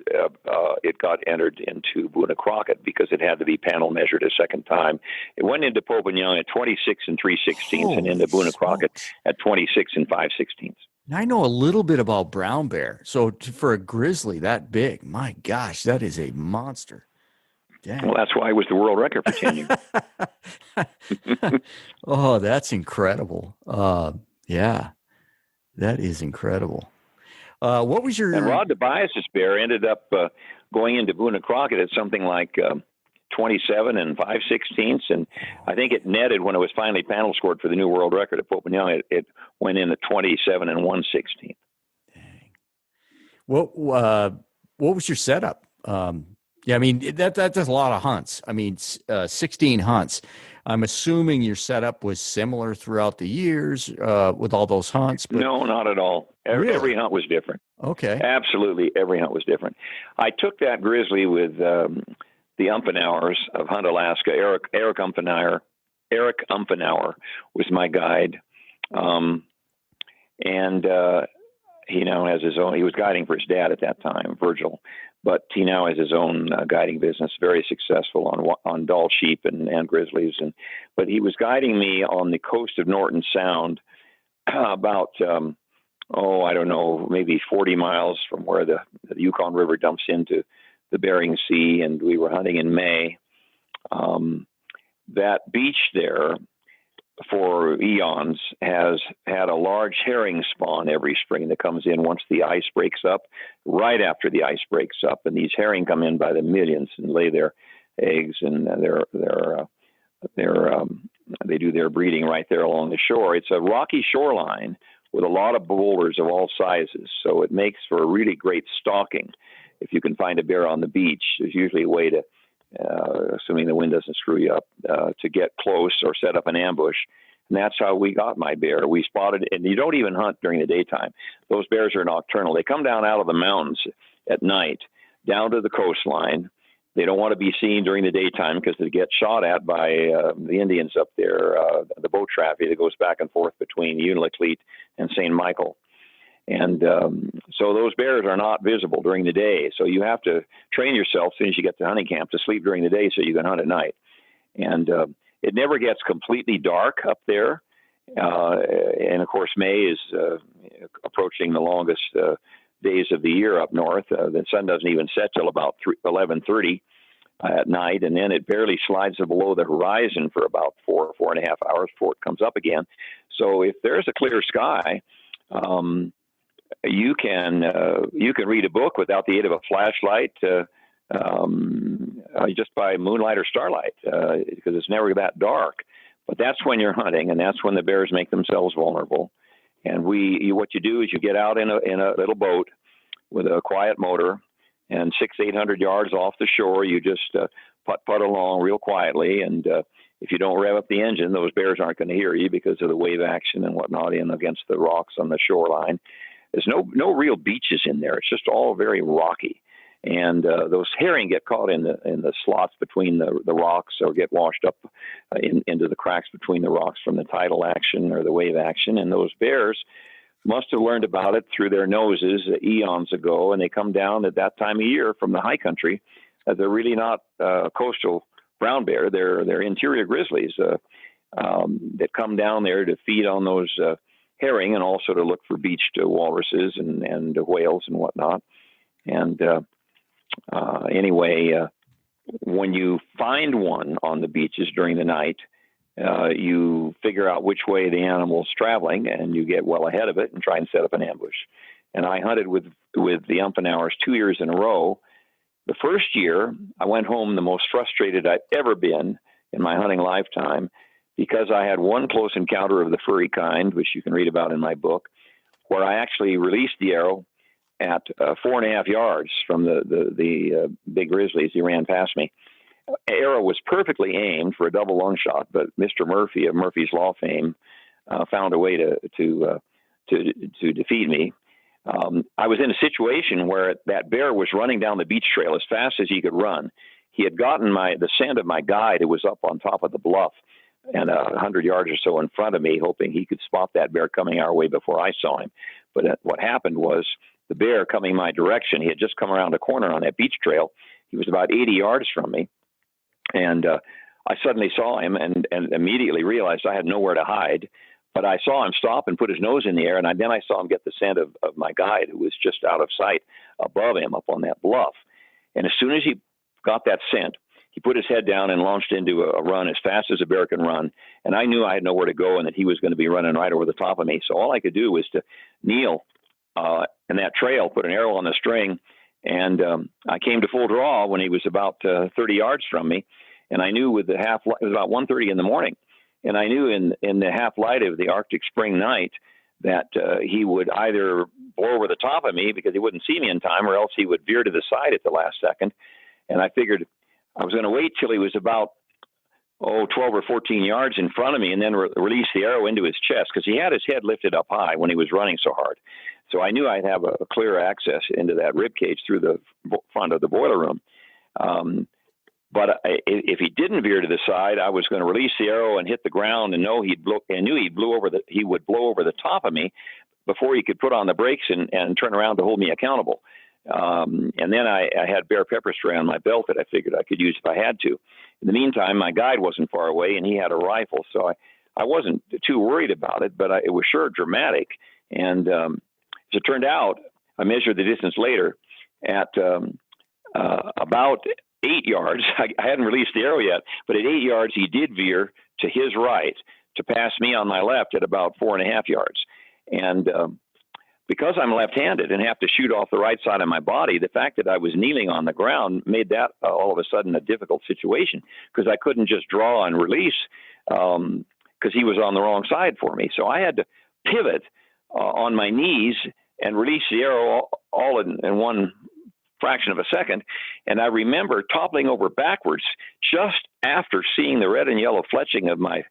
it got entered into Boone and Crockett, because it had to be panel measured a second time. It went into Pope and Young at 26 and 3/16 and into Boone and Crockett at 26 and 5/16. I know a little bit about brown bear. So for a grizzly that big, my gosh, that is a monster. Dang. Well, that's why it was the world record for 10 years. Oh, that's incredible. Yeah. That is incredible. What was your... And Rod Tobias's bear ended up going into Boone and Crockett at something like 27 and 5/16, and I think it netted when it was finally panel scored for the new world record at Pope and Young. It went in at 27 and 1/16. Dang. What was your setup? Yeah, I mean that's a lot of hunts. I mean, 16 hunts. I'm assuming your setup was similar throughout the years with all those hunts. But... No, not at all. Every hunt was different. Okay. Absolutely, every hunt was different. I took that grizzly with the Umpenauers of Hunt Alaska. Eric Umpenauer was my guide, and he now has his own. He was guiding for his dad at that time, Virgil. But he now has his own guiding business, very successful on Dall sheep and grizzlies. But he was guiding me on the coast of Norton Sound, about I don't know, maybe 40 miles from where the Yukon River dumps into the Bering Sea, and we were hunting in May. That beach there, for eons, has had a large herring spawn every spring that comes in once the ice breaks up, right after the ice breaks up. And these herring come in by the millions and lay their eggs, and they do their breeding right there along the shore. It's a rocky shoreline with a lot of boulders of all sizes, so it makes for a really great stalking. If you can find a bear on the beach, there's usually a way to, assuming the wind doesn't screw you up, to get close or set up an ambush. And that's how we got my bear. We spotted, and you don't even hunt during the daytime. Those bears are nocturnal. They come down out of the mountains at night, down to the coastline. They don't want to be seen during the daytime because they get shot at by the Indians up there, the boat traffic that goes back and forth between Unalakleet and St. Michael. And so those bears are not visible during the day. So you have to train yourself as soon as you get to hunting camp to sleep during the day so you can hunt at night. And it never gets completely dark up there. And of course, May is approaching the longest days of the year up north. The sun doesn't even set till about 11:30 at night, and then it barely slides below the horizon for about 4.5 hours before it comes up again. So if there's a clear sky, you can read a book without the aid of a flashlight, just by moonlight or starlight, because it's never that dark. But that's when you're hunting, and that's when the bears make themselves vulnerable. And what you do is you get out in a little boat with a quiet motor, and 600-800 yards off the shore, you just putt along real quietly. And if you don't rev up the engine, those bears aren't going to hear you because of the wave action and whatnot in against the rocks on the shoreline. There's no real beaches in there. It's just all very rocky. And those herring get caught in the slots between the rocks, or get washed up into the cracks between the rocks from the tidal action or the wave action. And those bears must have learned about it through their noses eons ago, and they come down at that time of year from the high country. They're really not coastal brown bear. They're interior grizzlies that come down there to feed on those herring, and also to look for beached walruses and whales and whatnot. And anyway, when you find one on the beaches during the night, you figure out which way the animal's traveling, and you get well ahead of it and try and set up an ambush. And I hunted with the Umfenauers 2 years in a row. The first year, I went home the most frustrated I've ever been in my hunting lifetime, because I had one close encounter of the furry kind, which you can read about in my book, where I actually released the arrow at 4.5 yards from the big grizzly as he ran past me. Arrow was perfectly aimed for a double lung shot, but Mr. Murphy of Murphy's Law fame found a way to defeat me. I was in a situation where that bear was running down the beach trail as fast as he could run. He had gotten the scent of my guide, who was up on top of the bluff and 100 yards or so in front of me, hoping he could spot that bear coming our way before I saw him. But what happened was the bear coming my direction, he had just come around a corner on that beach trail. He was about 80 yards from me. And I suddenly saw him and immediately realized I had nowhere to hide. But I saw him stop and put his nose in the air, and then I saw him get the scent of my guide, who was just out of sight above him up on that bluff. And as soon as he got that scent, he put his head down and launched into a run as fast as a bear can run. And I knew I had nowhere to go and that he was going to be running right over the top of me. So all I could do was to kneel in that trail, put an arrow on the string, and I came to full draw when he was about 30 yards from me. And I knew with the it was about 1:30 in the morning. And I knew in the half light of the Arctic spring night that he would either blow over the top of me because he wouldn't see me in time, or else he would veer to the side at the last second. And I figured I was going to wait till he was about 12 or 14 yards in front of me, and then release the arrow into his chest, because he had his head lifted up high when he was running so hard. So I knew I'd have a clear access into that rib cage through the front of the boiler room. But if he didn't veer to the side, I was going to release the arrow and hit the ground, and he would blow over the top of me before he could put on the brakes and turn around to hold me accountable. And then I had bear pepper spray on my belt that I figured I could use if I had to. In the meantime, my guide wasn't far away, and he had a rifle, so I wasn't too worried about it, but it was sure dramatic. And as it turned out, I measured the distance later at about 8 yards. I hadn't released the arrow yet, but at 8 yards, he did veer to his right to pass me on my left at about 4.5 yards. And because I'm left-handed and have to shoot off the right side of my body, the fact that I was kneeling on the ground made that all of a sudden a difficult situation, because I couldn't just draw and release because he was on the wrong side for me. So I had to pivot on my knees and release the arrow all in one fraction of a second. And I remember toppling over backwards just after seeing the red and yellow fletching of my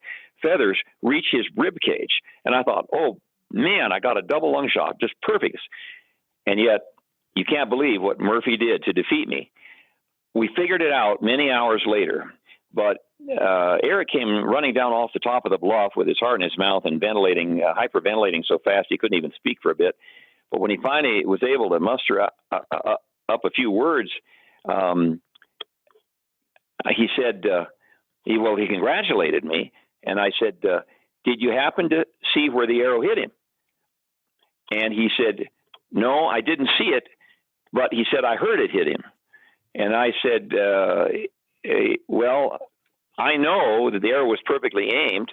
feathers reach his rib cage. And I thought, oh, man, I got a double lung shot, just perfect. And yet you can't believe what Murphy did to defeat me. We figured it out many hours later, but Eric came running down off the top of the bluff with his heart in his mouth and hyperventilating so fast he couldn't even speak for a bit. But when he finally was able to muster up a few words, he said, he congratulated me. And I said, did you happen to see where the arrow hit him? And he said, no, I didn't see it, but he said, I heard it hit him. And I said, well, I know that the arrow was perfectly aimed.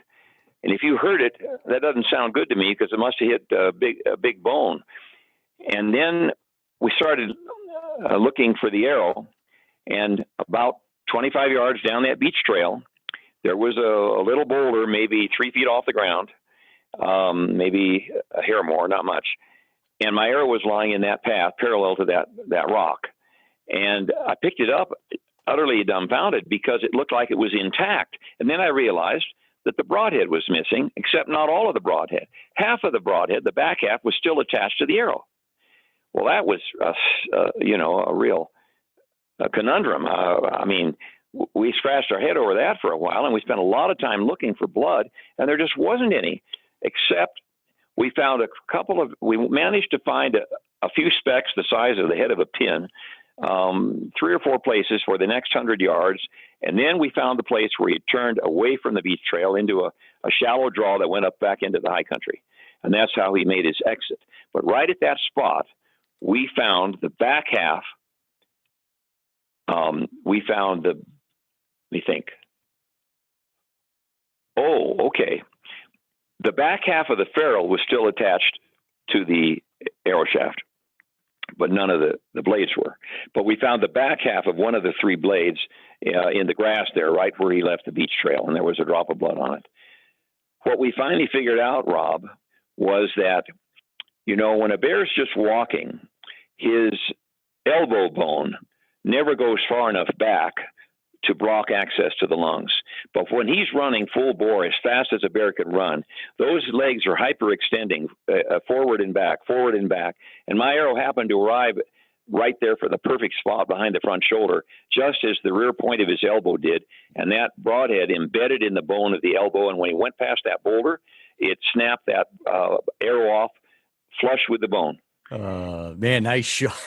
And if you heard it, that doesn't sound good to me, because it must have hit a big bone. And then we started looking for the arrow. And about 25 yards down that beach trail, there was a little boulder, maybe 3 feet off the ground, maybe a hair more, not much. And my arrow was lying in that path, parallel to that rock. And I picked it up, utterly dumbfounded, because it looked like it was intact. And then I realized that the broadhead was missing, except not all of the broadhead. Half of the broadhead, the back half, was still attached to the arrow. Well, that was, a real conundrum. We scratched our head over that for a while, and we spent a lot of time looking for blood, and there just wasn't any, except we found we managed to find a few specks the size of the head of a pin, 3 or 4 places for the next 100 yards. And then we found the place where he turned away from the beach trail into a shallow draw that went up back into the high country. And that's how he made his exit. But right at that spot, we found the back half we found let me think. Oh, okay. The back half of the ferrule was still attached to the arrow shaft, but none of the blades were. But we found the back half of one of the 3 blades in the grass there, right where he left the beach trail, and there was a drop of blood on it. What we finally figured out, Rob, was that, when a bear's just walking, his elbow bone never goes far enough back to block access to the lungs. But when he's running full bore as fast as a bear can run, those legs are hyperextending forward and back. And my arrow happened to arrive right there for the perfect spot behind the front shoulder, just as the rear point of his elbow did. And that broadhead embedded in the bone of the elbow. And when he went past that boulder, it snapped that arrow off flush with the bone. Man, nice shot.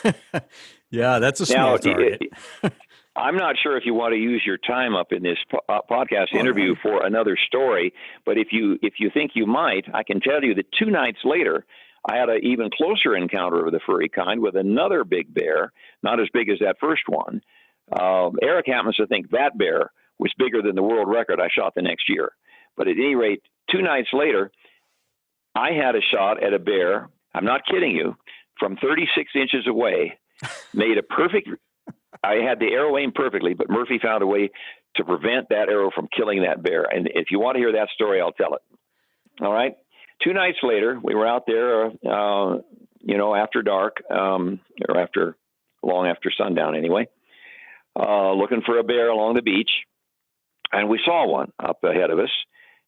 Yeah, that's a small target. I'm not sure if you want to use your time up in this podcast interview for another story, but if you think you might, I can tell you that 2 nights later, I had an even closer encounter of the furry kind with another big bear, not as big as that first one. Eric happens to think that bear was bigger than the world record I shot the next year. But at any rate, 2 nights later, I had a shot at a bear, I'm not kidding you, from 36 inches away, made a perfect... I had the arrow aimed perfectly, but Murphy found a way to prevent that arrow from killing that bear. And if you want to hear that story, I'll tell it. All right. 2 nights later, we were out there, after dark, or long after sundown anyway, looking for a bear along the beach. And we saw one up ahead of us.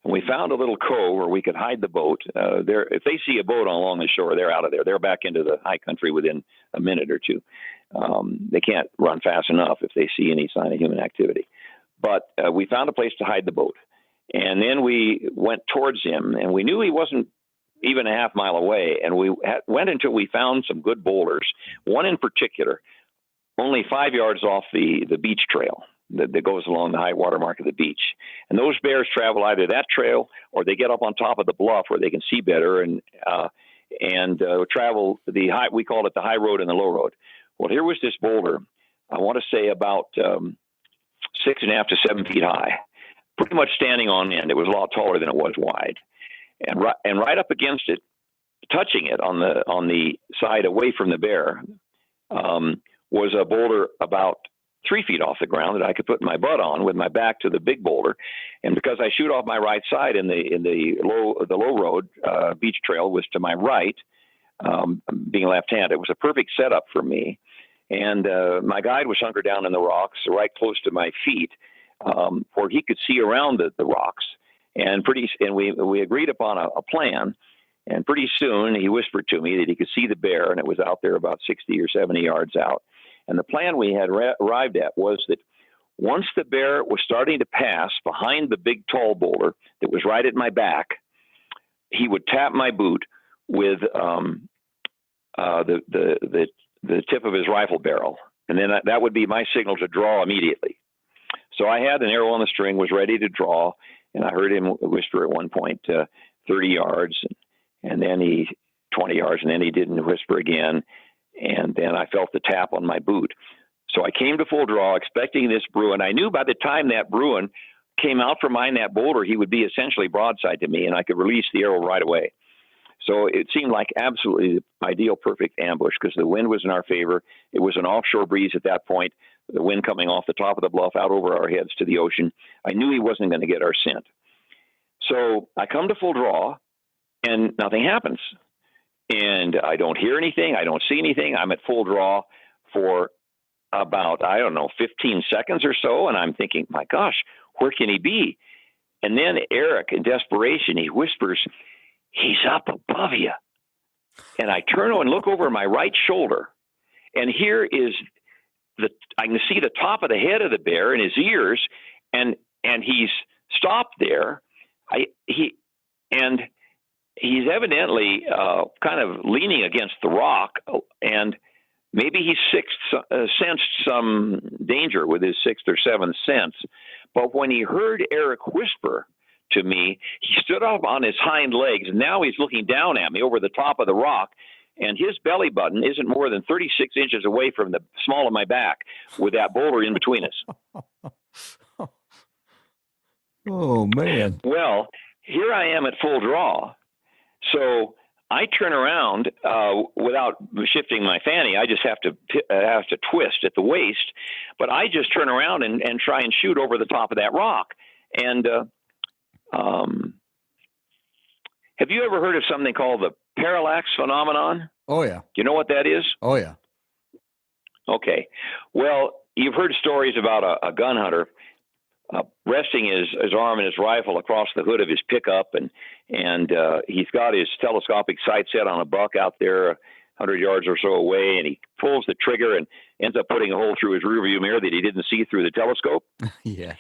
And we found a little cove where we could hide the boat. If they see a boat along the shore, they're out of there. They're back into the high country within a minute or two. They can't run fast enough if they see any sign of human activity. But we found a place to hide the boat. And then we went towards him, and we knew he wasn't even a half mile away. And we went until we found some good boulders, one in particular, only 5 yards off the beach trail that goes along the high water mark of the beach. And those bears travel either that trail or they get up on top of the bluff where they can see better and travel we call it the high road and the low road. Well, here was this boulder, I want to say about 6.5 to 7 feet high, pretty much standing on end. It was a lot taller than it was wide. And right up against it, touching it on the side away from the bear, was a boulder about 3 feet off the ground that I could put my butt on with my back to the big boulder. And because I shoot off my right side in the low road, beach trail was to my right, being left-handed, it was a perfect setup for me. And my guide was hunkered down in the rocks right close to my feet, where he could see around the rocks. And we agreed upon a plan. And pretty soon he whispered to me that he could see the bear, and it was out there about 60 or 70 yards out. And the plan we had arrived at was that once the bear was starting to pass behind the big tall boulder that was right at my back, he would tap my boot with the tip of his rifle barrel. And then that would be my signal to draw immediately. So I had an arrow on the string, was ready to draw, and I heard him whisper at one point 30 yards, and then 20 yards, and then he didn't whisper again. And then I felt the tap on my boot. So I came to full draw expecting this Bruin. I knew by the time that Bruin came out from behind that boulder, he would be essentially broadside to me, and I could release the arrow right away. So it seemed like absolutely the ideal, perfect ambush because the wind was in our favor. It was an offshore breeze at that point, the wind coming off the top of the bluff out over our heads to the ocean. I knew he wasn't going to get our scent. So I come to full draw, and nothing happens. And I don't hear anything. I don't see anything. I'm at full draw for about, 15 seconds or so. And I'm thinking, my gosh, where can he be? And then Eric, in desperation, he whispers, he's up above you. And I turn and look over my right shoulder. And here is I can see the top of the head of the bear and his ears. And he's stopped there. He's evidently kind of leaning against the rock, and maybe he sensed some danger with his sixth or seventh sense. But when he heard Eric whisper to me, he stood up on his hind legs, and now he's looking down at me over the top of the rock, and his belly button isn't more than 36 inches away from the small of my back with that boulder in between us. Oh, man. Well, here I am at full draw. So I turn around without shifting my fanny. I just have to twist at the waist. But I just turn around and try and shoot over the top of that rock. And have you ever heard of something called the parallax phenomenon? Oh, yeah. Do you know what that is? Oh, yeah. Okay. Well, you've heard stories about a gun hunter resting his arm and his rifle across the hood of his pickup, and he's got his telescopic sight set on a buck out there 100 yards or so away, and he pulls the trigger and ends up putting a hole through his rearview mirror that he didn't see through the telescope. Yeah.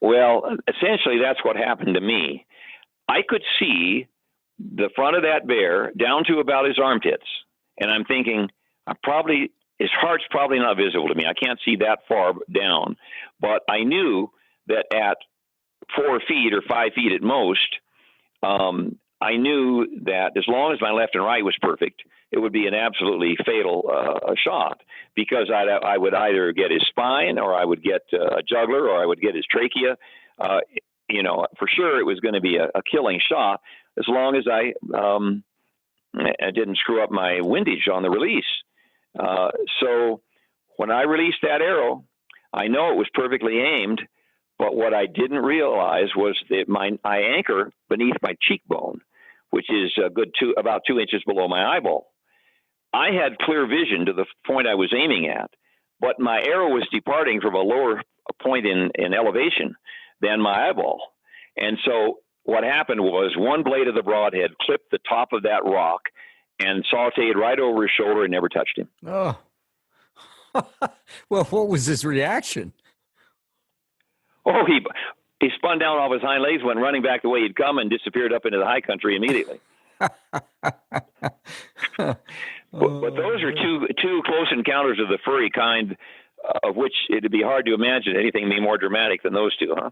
Well, essentially, that's what happened to me. I could see the front of that bear down to about his armpits, and I'm thinking, his heart's probably not visible to me. I can't see that far down. But I knew that at 4 feet or 5 feet at most, I knew that as long as my left and right was perfect, it would be an absolutely fatal shot, because I would either get his spine, or I would get a jugular, or I would get his trachea. For sure it was going to be a killing shot, as long as I didn't screw up my windage on the release. So when I released that arrow, I know it was perfectly aimed, but what I didn't realize was that I anchor beneath my cheekbone, which is about 2 inches below my eyeball. I had clear vision to the point I was aiming at, but my arrow was departing from a lower point in elevation than my eyeball. And so what happened was one blade of the broadhead clipped the top of that rock and sauteed right over his shoulder and never touched him. Oh. Well, what was his reaction? Oh, he spun down off his hind legs, went running back the way he'd come, and disappeared up into the high country immediately. But those are two close encounters of the furry kind, of which it'd be hard to imagine anything be more dramatic than those two, huh?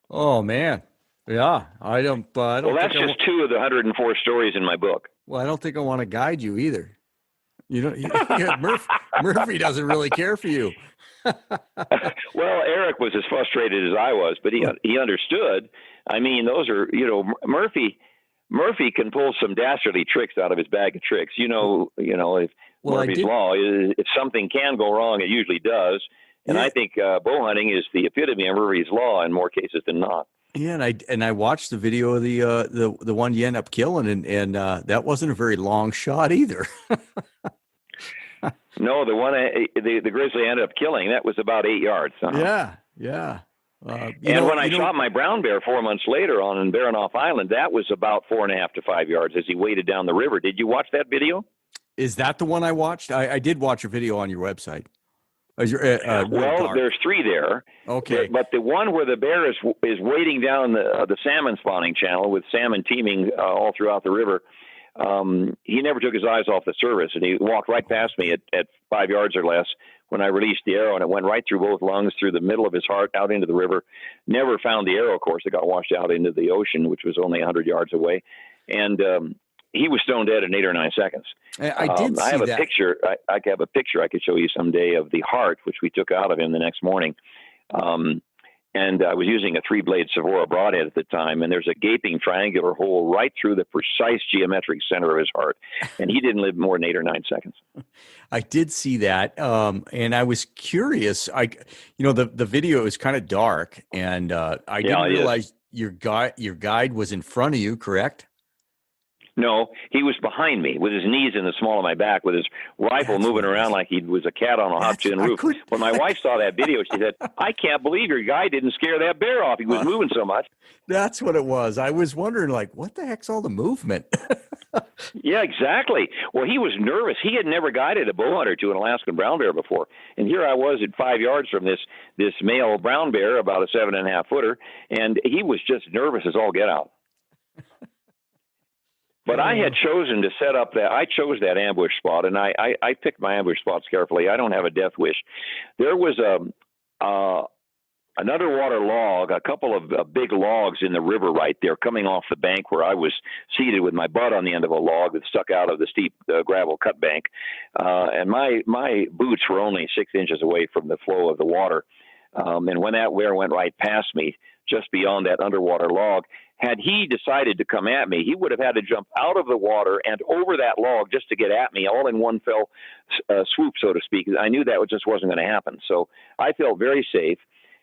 Oh, man. Yeah, I don't. Well, that's just two of the 104 stories in my book. Well, I don't think I want to guide you either. Murphy doesn't really care for you. Well, Eric was as frustrated as I was, but he understood. I mean, those are, Murphy can pull some dastardly tricks out of his bag of tricks. If Murphy's law is, if something can go wrong, it usually does. And I think bow hunting is the epitome of Murphy's law in more cases than not. Yeah, and I watched the video of the one you end up killing, and that wasn't a very long shot either. No, the one the grizzly ended up killing, that was about 8 yards. Uh-huh. Yeah. When I shot my brown bear 4 months later on Baranoff Island, that was about 4.5 to 5 yards as he waded down the river. Did you watch that video? Is that the one I watched? I did watch a video on your website. There's 3 there. Okay. But the one where the bear is wading down the salmon spawning channel with salmon teeming all throughout the river, he never took his eyes off the surface, and he walked right past me at 5 yards or less when I released the arrow, and it went right through both lungs, through the middle of his heart, out into the river. Never found the arrow, of course. It got washed out into the ocean, which was only 100 yards away. And he was stone dead in 8 or 9 seconds. I did see I have that. a picture. I have a picture I could show you someday of the heart, which we took out of him the next morning. And I was using a 3-blade Savora broadhead at the time, and there's a gaping triangular hole right through the precise geometric center of his heart. And he didn't live more than 8 or 9 seconds. I did see that, and I was curious. The video is kind of dark, and I didn't realize your guide was in front of you. Correct? No, he was behind me with his knees in the small of my back, with his rifle moving around like he was a cat on a hop-tin roof. When my wife saw that video, she said, "I can't believe your guy didn't scare that bear off. He was moving so much." That's what it was. I was wondering, what the heck's all the movement? Yeah, exactly. Well, he was nervous. He had never guided a bow hunter to an Alaskan brown bear before. And here I was at 5 yards from this male brown bear, about a 7.5 footer, and he was just nervous as all get out. But I had chosen to set up I chose that ambush spot, and I picked my ambush spots carefully. I don't have a death wish. There was an underwater log, a couple of big logs in the river right there coming off the bank where I was seated with my butt on the end of a log that stuck out of the steep gravel cut bank. And my boots were only 6 inches away from the flow of the water. And when that bear went right past me, just beyond that underwater log, had he decided to come at me, he would have had to jump out of the water and over that log just to get at me, all in one fell swoop, so to speak. I knew that just wasn't going to happen. So I felt very safe.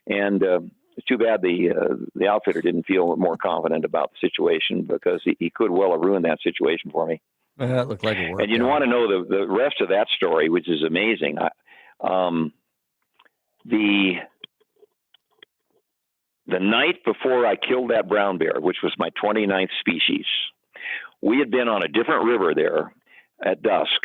And it's too bad the outfitter didn't feel more confident about the situation, because he could well have ruined that situation for me. That looked like a workout. And you want to know the rest of that story, which is amazing. The night before I killed that brown bear, which was my 29th species, we had been on a different river there at dusk.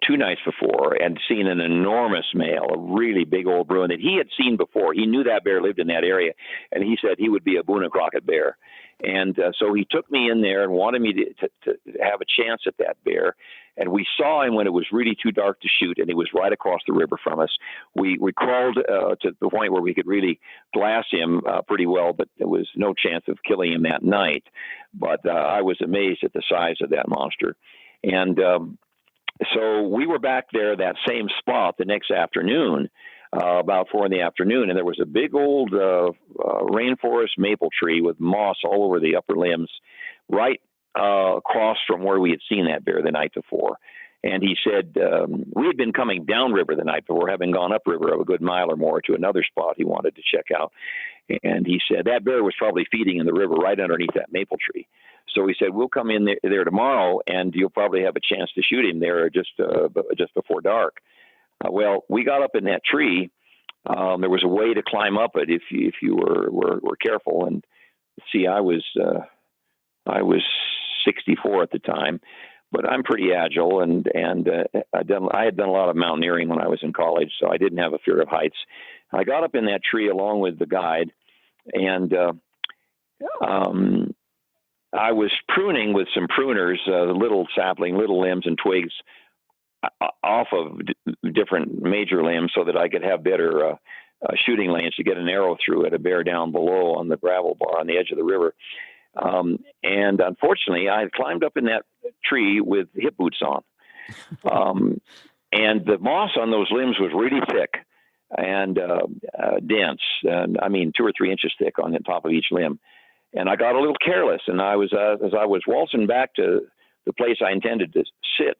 2 nights before, and seen an enormous male, a really big old bruin that he had seen before. He knew that bear lived in that area, and he said he would be a Boone and Crockett bear. And so he took me in there and wanted me to have a chance at that bear. And we saw him when it was really too dark to shoot, and he was right across the river from us. We crawled to the point where we could really glass him pretty well, but there was no chance of killing him that night. But I was amazed at the size of that monster. And so we were back there, that same spot, the next afternoon, about 4 p.m, and there was a big old rainforest maple tree with moss all over the upper limbs, right across from where we had seen that bear the night before. And he said we had been coming downriver the night before, having gone upriver a good mile or more to another spot he wanted to check out. And he said that bear was probably feeding in the river right underneath that maple tree. So he said, we'll come in there tomorrow, and you'll probably have a chance to shoot him there just before dark. Well, we got up in that tree. There was a way to climb up it if you were careful. And see, I was 64 at the time, but I'm pretty agile, and I had done a lot of mountaineering when I was in college, so I didn't have a fear of heights. I got up in that tree along with the guide, and I was pruning with some pruners, little sapling, little limbs and twigs off of different major limbs so that I could have better shooting lanes to get an arrow through at a bear down below on the gravel bar on the edge of the river. And unfortunately, I climbed up in that tree with hip boots on. And the moss on those limbs was really thick and dense. And I mean, 2 or 3 inches thick on the top of each limb. And I got a little careless, and I was as I was waltzing back to the place I intended to sit,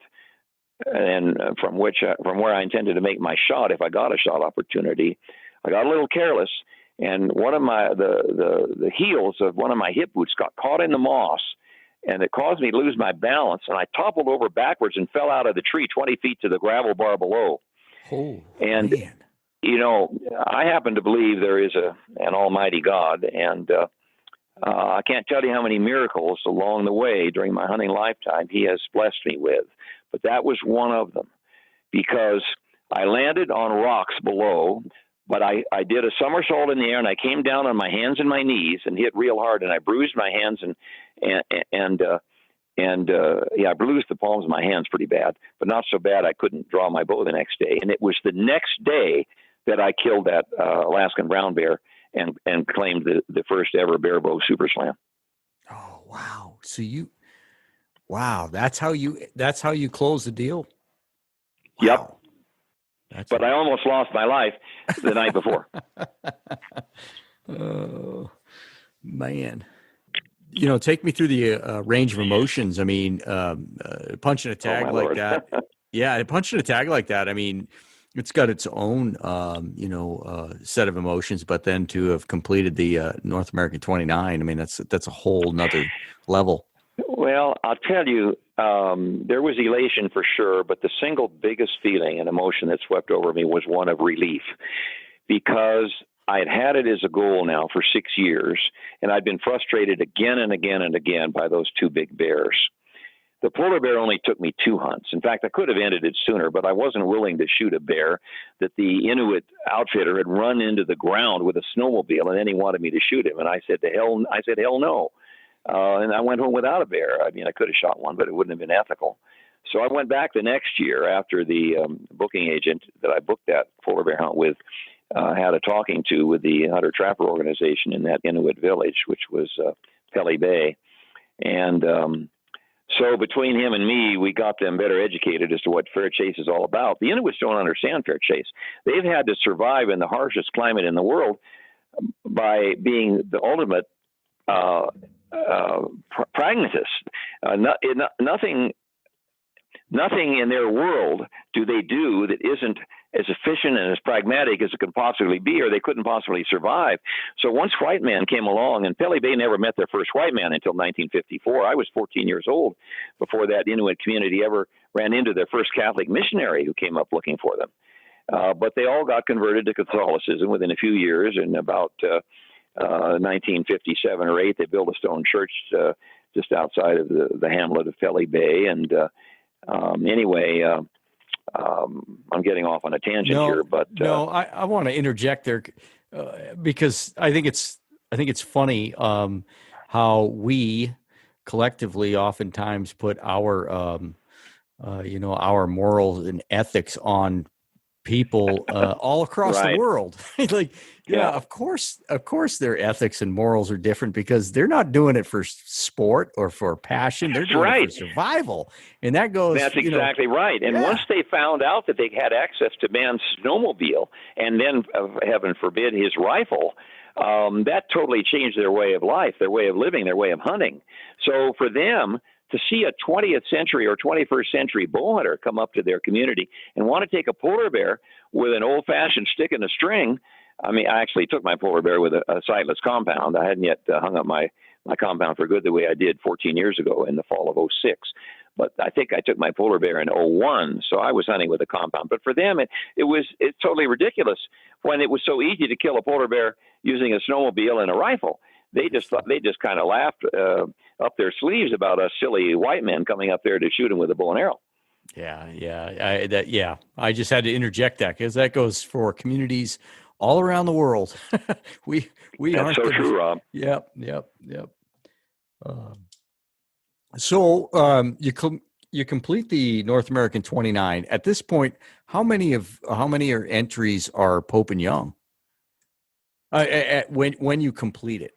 and from where I intended to make my shot if I got a shot opportunity, I got a little careless, and one of the heels of one of my hip boots got caught in the moss, and it caused me to lose my balance, and I toppled over backwards and fell out of the tree 20 feet to the gravel bar below. Oh, and man. You know, I happen to believe there is an almighty God, and I can't tell you how many miracles along the way during my hunting lifetime he has blessed me with, but that was one of them, because I landed on rocks below, but I did a somersault in the air, and I came down on my hands and my knees and hit real hard, and I bruised my hands I bruised the palms of my hands pretty bad, but not so bad I couldn't draw my bow the next day. And it was the next day that I killed that Alaskan brown bear and claimed the first ever barebow super slam. Oh, wow. So that's how you close the deal. Wow. Yep. But I almost lost my life the night before. Oh, man. You know, take me through the range of emotions. I mean, punching a tag like Lord. That. Yeah, punching a tag like that. I mean, it's got its own, set of emotions, but then to have completed the North American 29, I mean, that's a whole nother level. Well, I'll tell you, there was elation for sure, but the single biggest feeling and emotion that swept over me was one of relief, because I had it as a goal now for 6 years, and I'd been frustrated again and again and again by those 2 big bears. The polar bear only took me 2 hunts. In fact, I could have ended it sooner, but I wasn't willing to shoot a bear that the Inuit outfitter had run into the ground with a snowmobile, and then he wanted me to shoot him. And I said, hell no. And I went home without a bear. I mean, I could have shot one, but it wouldn't have been ethical. So I went back the next year after the booking agent that I booked that polar bear hunt with had a talking to with the hunter trapper organization in that Inuit village, which was Pelly Bay. And so between him and me, we got them better educated as to what fair chase is all about. The Inuits don't understand fair chase. They've had to survive in the harshest climate in the world by being the ultimate pragmatists. Nothing in their world do they do that isn't as efficient and as pragmatic as it could possibly be, or they couldn't possibly survive. So once white men came along, and Pelly Bay never met their first white man until 1954. I was 14 years old before that Inuit community ever ran into their first Catholic missionary who came up looking for them. But they all got converted to Catholicism within a few years. In about 1957 or 8, they built a stone church just outside of the hamlet of Pelly Bay. And anyway, I'm getting off on a tangent here, but no, I want to interject there because I think it's funny how we collectively oftentimes put our our morals and ethics on people all across the world. Like, yeah, of course their ethics and morals are different because they're not doing it for sport or for passion. They're doing it for survival. And that goes. That's exactly right. And once they found out that they had access to man's snowmobile and then, heaven forbid, his rifle, that totally changed their way of life, their way of living, their way of hunting. So for them to see a 20th century or 21st century bow hunter come up to their community and want to take a polar bear with an old-fashioned stick and a string. I mean, I actually took my polar bear with a sightless compound. I hadn't yet hung up my compound for good the way I did 14 years ago in the fall of 06. But I think I took my polar bear in 01, so I was hunting with a compound. But for them, it's totally ridiculous when it was so easy to kill a polar bear using a snowmobile and a rifle. They just kind of laughed up their sleeves about us silly white men coming up there to shoot them with a bow and arrow. Yeah. I just had to interject that because that goes for communities all around the world. we That's aren't so true, Rob. Yep. So you complete the North American 29. At this point, how many entries are Pope and Young? When you complete it.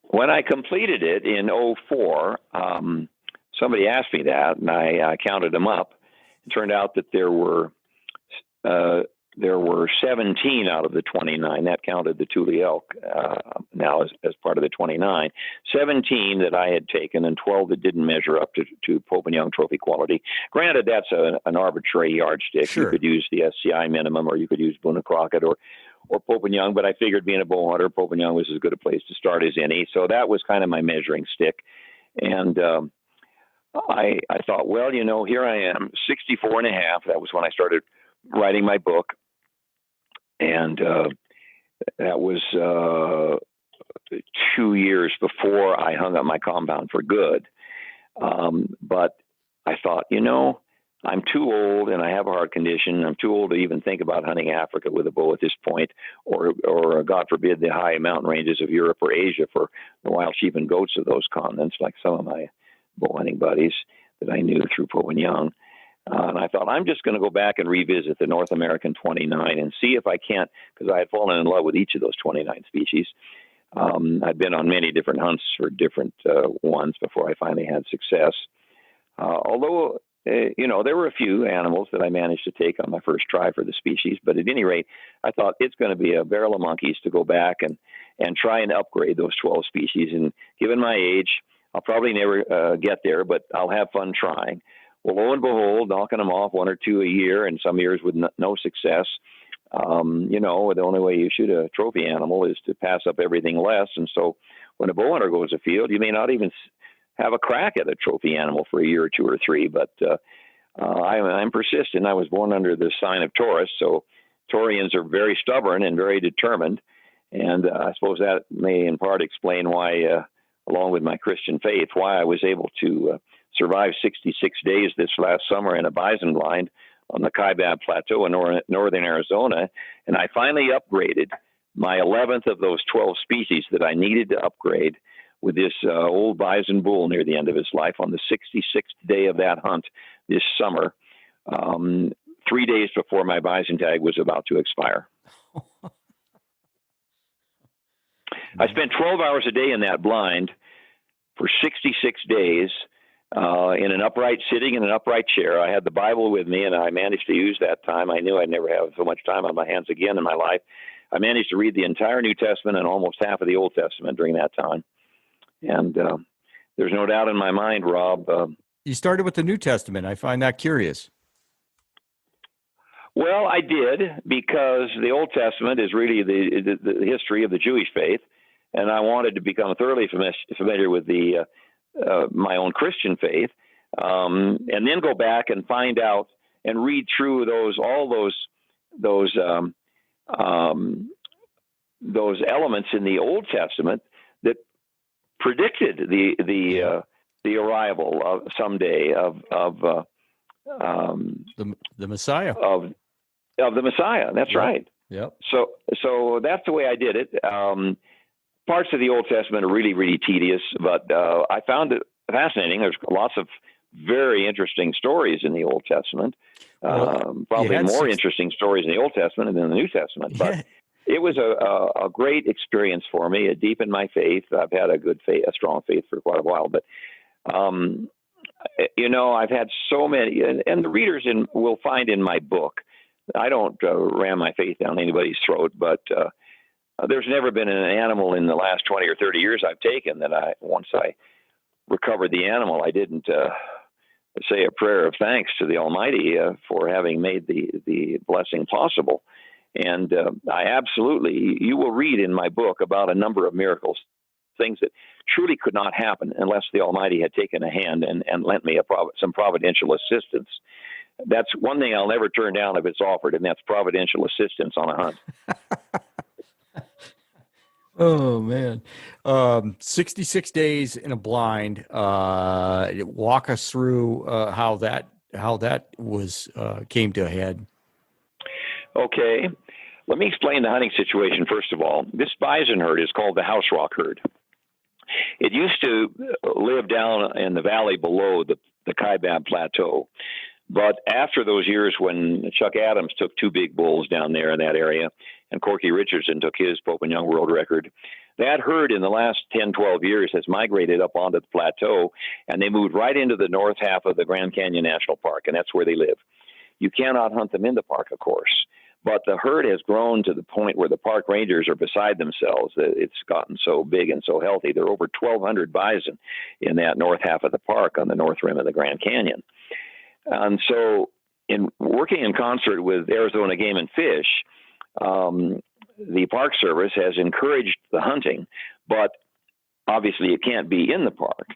When I completed it in 04, somebody asked me that, and I counted them up. It turned out that there were 17 out of the 29. That counted the Thule elk now as part of the 29. 17 that I had taken, and 12 that didn't measure up to Pope and Young trophy quality. Granted, that's an arbitrary yardstick. Sure. You could use the SCI minimum, or you could use Boone and Crockett, or Pope and Young, but I figured being a bow hunter, Pope and Young was as good a place to start as any. So that was kind of my measuring stick. And I thought, well, here I am, 64 and a half. That was when I started writing my book. And that was 2 years before I hung up my compound for good. But I thought, I'm too old and I have a heart condition. I'm too old to even think about hunting Africa with a bow at this point, or God forbid, the high mountain ranges of Europe or Asia for the wild sheep and goats of those continents, like some of my bow hunting buddies that I knew through Pope and Young. And I thought, I'm just going to go back and revisit the North American 29 and see if I can't, because I had fallen in love with each of those 29 species. I'd been on many different hunts for different ones before I finally had success. Although, there were a few animals that I managed to take on my first try for the species. But at any rate, I thought it's going to be a barrel of monkeys to go back and try and upgrade those 12 species. And given my age, I'll probably never get there, but I'll have fun trying. Well, lo and behold, knocking them off 1 or 2 a year, and some years with no success. The only way you shoot a trophy animal is to pass up everything less. And so when a bow hunter goes afield, you may not even have a crack at a trophy animal for a year or 2 or 3. But I'm persistent. I was born under the sign of Taurus, so Taurians are very stubborn and very determined. And I suppose that may in part explain why, along with my Christian faith, why I was able to survive 66 days this last summer in a bison blind on the Kaibab Plateau in northern Arizona. And I finally upgraded my 11th of those 12 species that I needed to upgrade with this old bison bull near the end of his life on the 66th day of that hunt this summer, 3 days before my bison tag was about to expire. I spent 12 hours a day in that blind for 66 days in an upright, sitting in an upright chair. I had the Bible with me, and I managed to use that time. I knew I'd never have so much time on my hands again in my life. I managed to read the entire New Testament and almost half of the Old Testament during that time. And there's no doubt in my mind, Rob. You started with the New Testament. I find that curious. Well, I did, because the Old Testament is really the history of the Jewish faith, and I wanted to become thoroughly familiar with my own Christian faith, and then go back and find out and read through all those elements in the Old Testament that predicted the arrival of someday of the Messiah. Of the Messiah. That's right. Yep. So that's the way I did it. Parts of the Old Testament are really, really tedious, but I found it fascinating. There's lots of very interesting stories in the Old Testament. Probably more interesting stories in the Old Testament than in the New Testament. But it was a great experience for me. It deepened my faith. I've had a strong faith for quite a while. But I've had so many, and the readers will find in my book. I don't ram my faith down anybody's throat, but there's never been an animal in the last 20 or 30 years I've taken that once I recovered the animal, I didn't say a prayer of thanks to the Almighty for having made the blessing possible. And you will read in my book about a number of miracles, things that truly could not happen unless the Almighty had taken a hand and lent me some providential assistance. That's one thing I'll never turn down if it's offered, and that's providential assistance on a hunt. Oh man. 66 days in a blind. Walk us through how that was came to a head. Okay. Let me explain the hunting situation first of all. This bison herd is called the House Rock herd. It used to live down in the valley below the Kaibab Plateau. But after those years when Chuck Adams took 2 big bulls down there in that area, and Corky Richardson took his Pope and Young world record, that herd in the last 10, 12 years has migrated up onto the plateau, and they moved right into the north half of the Grand Canyon National Park, and that's where they live. You cannot hunt them in the park, of course, but the herd has grown to the point where the park rangers are beside themselves. It's gotten so big and so healthy. There are over 1,200 bison in that north half of the park on the north rim of the Grand Canyon. And so in working in concert with Arizona Game and Fish, the Park Service has encouraged the hunting, but obviously it can't be in the park.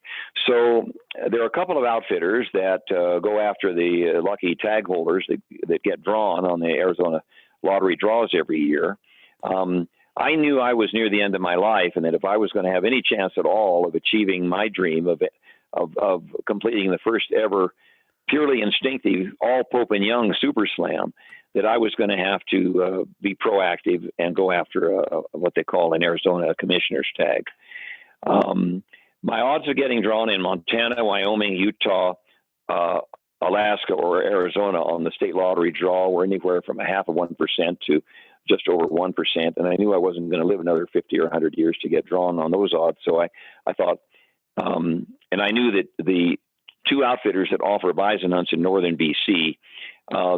So there are a couple of outfitters that go after the lucky tag holders that get drawn on the Arizona lottery draws every year. I knew I was near the end of my life, and that if I was going to have any chance at all of achieving my dream of completing the first ever purely instinctive all Pope and Young Super Slam, that I was going to have to be proactive and go after what they call in Arizona a commissioner's tag. My odds of getting drawn in Montana, Wyoming, Utah, Alaska, or Arizona on the state lottery draw were anywhere from 0.5% to just over 1%. And I knew I wasn't going to live another 50 or 100 years to get drawn on those odds. So I thought, and I knew that the 2 outfitters that offer bison hunts in northern BC,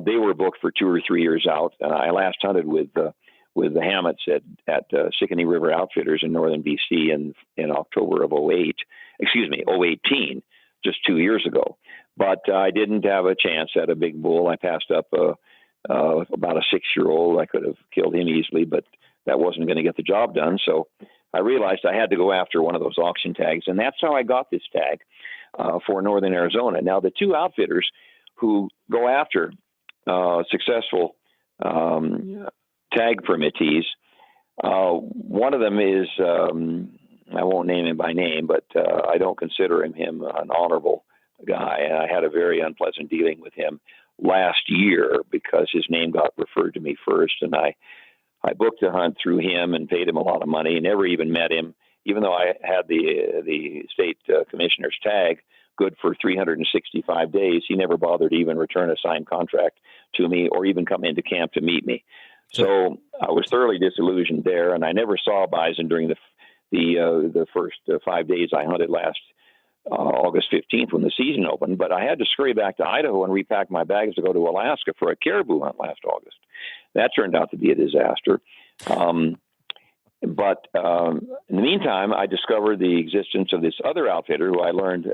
they were booked for 2 or 3 years out. I last hunted with the Hammets at Sicanee River Outfitters in northern BC in October of 2018, just 2 years ago. But I didn't have a chance at a big bull. I passed up about a 6-year-old. I could have killed him easily, but that wasn't going to get the job done. So I realized I had to go after one of those auction tags, and that's how I got this tag for northern Arizona. Now, the 2 outfitters who go after successful tag permittees, one of them is, I won't name him by name, but I don't consider him an honorable guy. And I had a very unpleasant dealing with him last year because his name got referred to me first, and I booked a hunt through him and paid him a lot of money, never even met him. even though I had the state commissioner's tag good for 365 days, he never bothered to even return a signed contract to me or even come into camp to meet me. So I was thoroughly disillusioned there, and I never saw bison during the first 5 days I hunted last August 15th when the season opened. But I had to scurry back to Idaho and repack my bags to go to Alaska for a caribou hunt last August. That turned out to be a disaster. But in the meantime, I discovered the existence of this other outfitter who I learned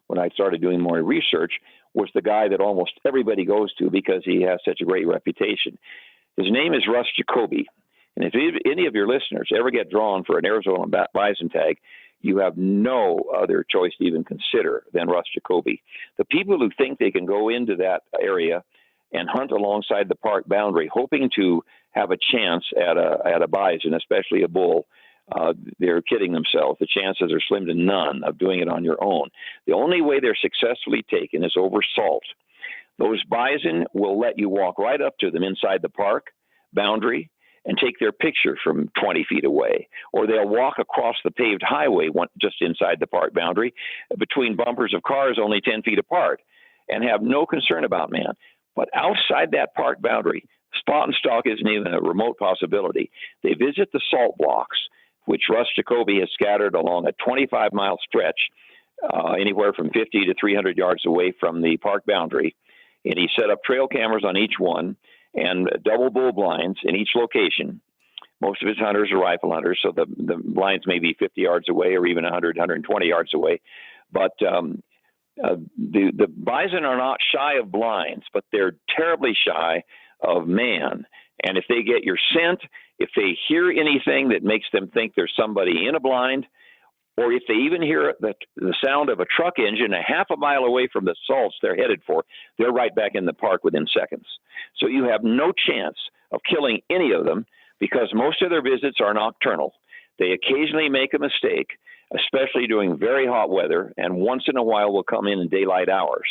when I started doing more research was the guy that almost everybody goes to because he has such a great reputation. His name is Russ Jacoby. And if any of your listeners ever get drawn for an Arizona bison tag, you have no other choice to even consider than Russ Jacoby. The people who think they can go into that area and hunt alongside the park boundary, hoping to have a chance at a bison, especially a bull, they're kidding themselves. The chances are slim to none of doing it on your own. The only way they're successfully taken is over salt. Those bison will let you walk right up to them inside the park boundary and take their picture from 20 feet away. Or they'll walk across the paved highway just inside the park boundary between bumpers of cars only 10 feet apart and have no concern about man. But outside that park boundary, spot and stalk isn't even a remote possibility. They visit the salt blocks, which Russ Jacoby has scattered along a 25-mile stretch, anywhere from 50 to 300 yards away from the park boundary. And he set up trail cameras on each one and double bull blinds in each location. Most of his hunters are rifle hunters, so the blinds may be 50 yards away or even 100, 120 yards away. But the bison are not shy of blinds, but they're terribly shy of man. And if they get your scent, if they hear anything that makes them think there's somebody in a blind, or if they even hear the sound of a truck engine a half a mile away from the salts they're headed for, they're right back in the park within seconds. So you have no chance of killing any of them because most of their visits are nocturnal. They occasionally make a mistake, especially during very hot weather, and once in a while will come in daylight hours,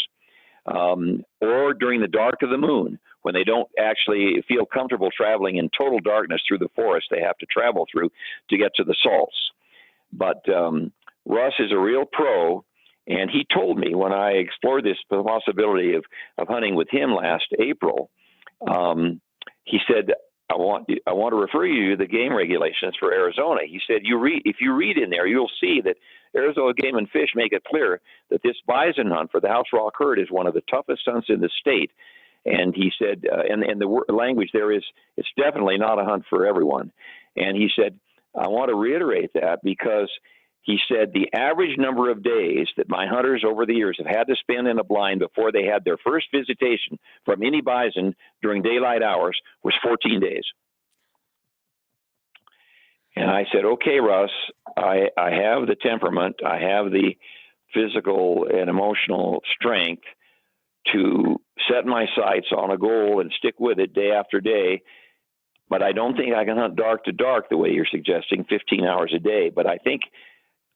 or during the dark of the moon, when they don't actually feel comfortable traveling in total darkness through the forest they have to travel through to get to the salts. But Russ is a real pro, and he told me when I explored this possibility of hunting with him last April, he said, I want to refer you to the game regulations for Arizona. He said, if you read in there, you'll see that Arizona Game and Fish make it clear that this bison hunt for the house rock herd is one of the toughest hunts in the state. And he said, and the language there is, it's definitely not a hunt for everyone. And he said, I want to reiterate that because he said the average number of days that my hunters over the years have had to spend in a blind before they had their first visitation from any bison during daylight hours was 14 days. And I said, okay, Russ, I have the temperament, I have the physical and emotional strength to set my sights on a goal and stick with it day after day. But I don't think I can hunt dark to dark the way you're suggesting, 15 hours a day. But I think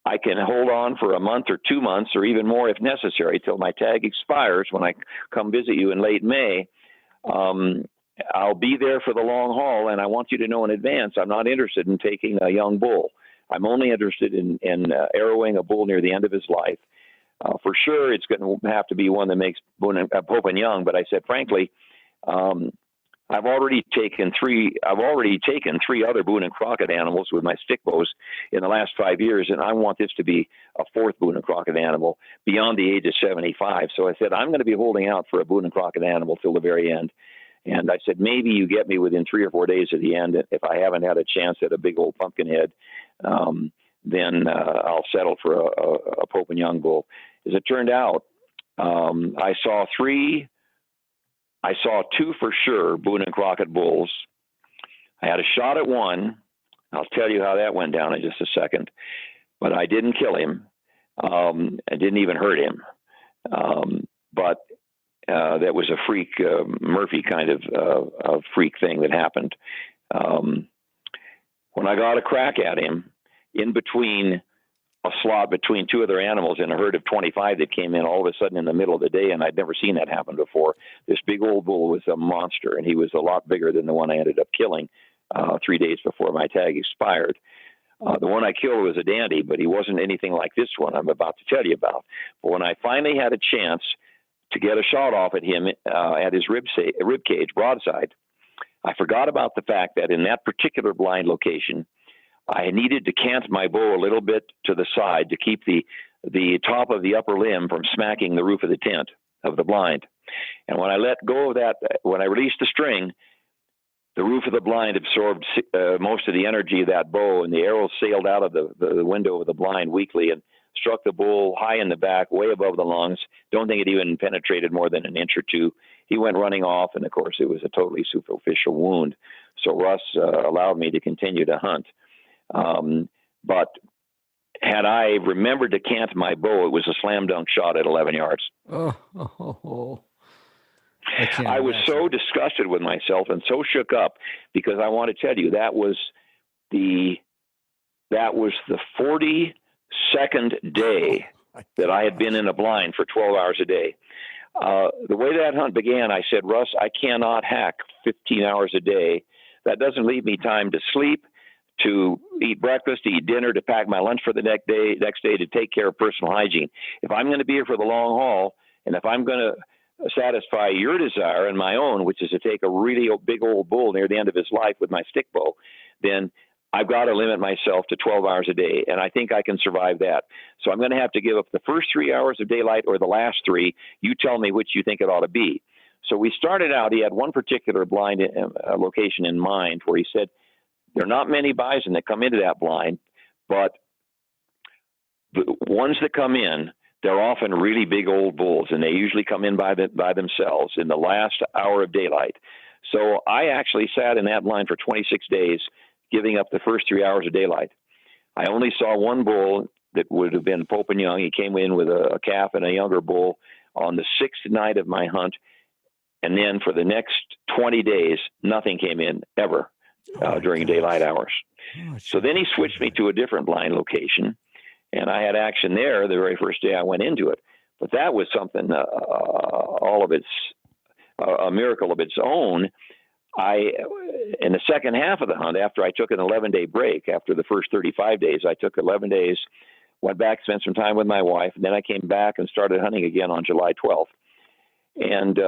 I can hold on for a month or 2 months or even more if necessary till my tag expires when I come visit you in late May. I'll be there for the long haul, and I want you to know in advance I'm not interested in taking a young bull. I'm only interested in arrowing a bull near the end of his life. For sure, it's going to have to be one that makes Pope and young, but I said, frankly, I've already taken three other Boone and Crockett animals with my stick bows in the last 5 years, and I want this to be a fourth Boone and Crockett animal beyond the age of 75. So I said, I'm going to be holding out for a Boone and Crockett animal till the very end. And I said, maybe you get me within 3 or 4 days of the end. If I haven't had a chance at a big old pumpkin head, then I'll settle for a Pope and Young bull. As it turned out, I saw 2 for sure Boone and Crockett bulls. I had a shot at one. I'll tell you how that went down in just a second. But I didn't kill him. I didn't even hurt him. But that was a freak, Murphy kind of freak thing that happened. When I got a crack at him, in between a slot between 2 other animals in a herd of 25 that came in all of a sudden in the middle of the day, and I'd never seen that happen before. This big old bull was a monster, and he was a lot bigger than the one I ended up killing 3 days before my tag expired. The one I killed was a dandy, but he wasn't anything like this one I'm about to tell you about. But when I finally had a chance to get a shot off at him at his rib cage, broadside, I forgot about the fact that in that particular blind location, I needed to cant my bow a little bit to the side to keep the top of the upper limb from smacking the roof of the tent of the blind. And when I let go of that, when I released the string, the roof of the blind absorbed most of the energy of that bow, and the arrow sailed out of the window of the blind weakly and struck the bull high in the back, way above the lungs. Don't think it even penetrated more than an inch or two. He went running off, and of course, it was a totally superficial wound. So Russ allowed me to continue to hunt. But had I remembered to cant my bow, it was a slam dunk shot at 11 yards. I was so disgusted with myself and so shook up, because I want to tell you that was the 42nd day that I had been in a blind for 12 hours a day. The way that hunt began, I said, Russ, I cannot hack 15 hours a day. That doesn't leave me time to sleep, to eat breakfast, to eat dinner, to pack my lunch for the next day, to take care of personal hygiene. If I'm going to be here for the long haul, and if I'm going to satisfy your desire and my own, which is to take a really big old bull near the end of his life with my stick bow, then I've got to limit myself to 12 hours a day, and I think I can survive that. So I'm going to have to give up the first 3 hours of daylight or the last 3. You tell me which you think it ought to be. So we started out, he had one particular blind location in mind where he said, there are not many bison that come into that blind, but the ones that come in, they're often really big old bulls, and they usually come in by themselves in the last hour of daylight. So I actually sat in that blind for 26 days, giving up the first 3 hours of daylight. I only saw one bull that would have been Pope and Young. He came in with a calf and a younger bull on the 6th night of my hunt. And then for the next 20 days, nothing came in ever during daylight hours. So then he switched me to a different blind location, and I had action there the very first day I went into it. But that was something, a miracle of its own. In the second half of the hunt, after I took an 11-day break, after the first 35 days, I took 11 days, went back, spent some time with my wife, and then I came back and started hunting again on July 12th. And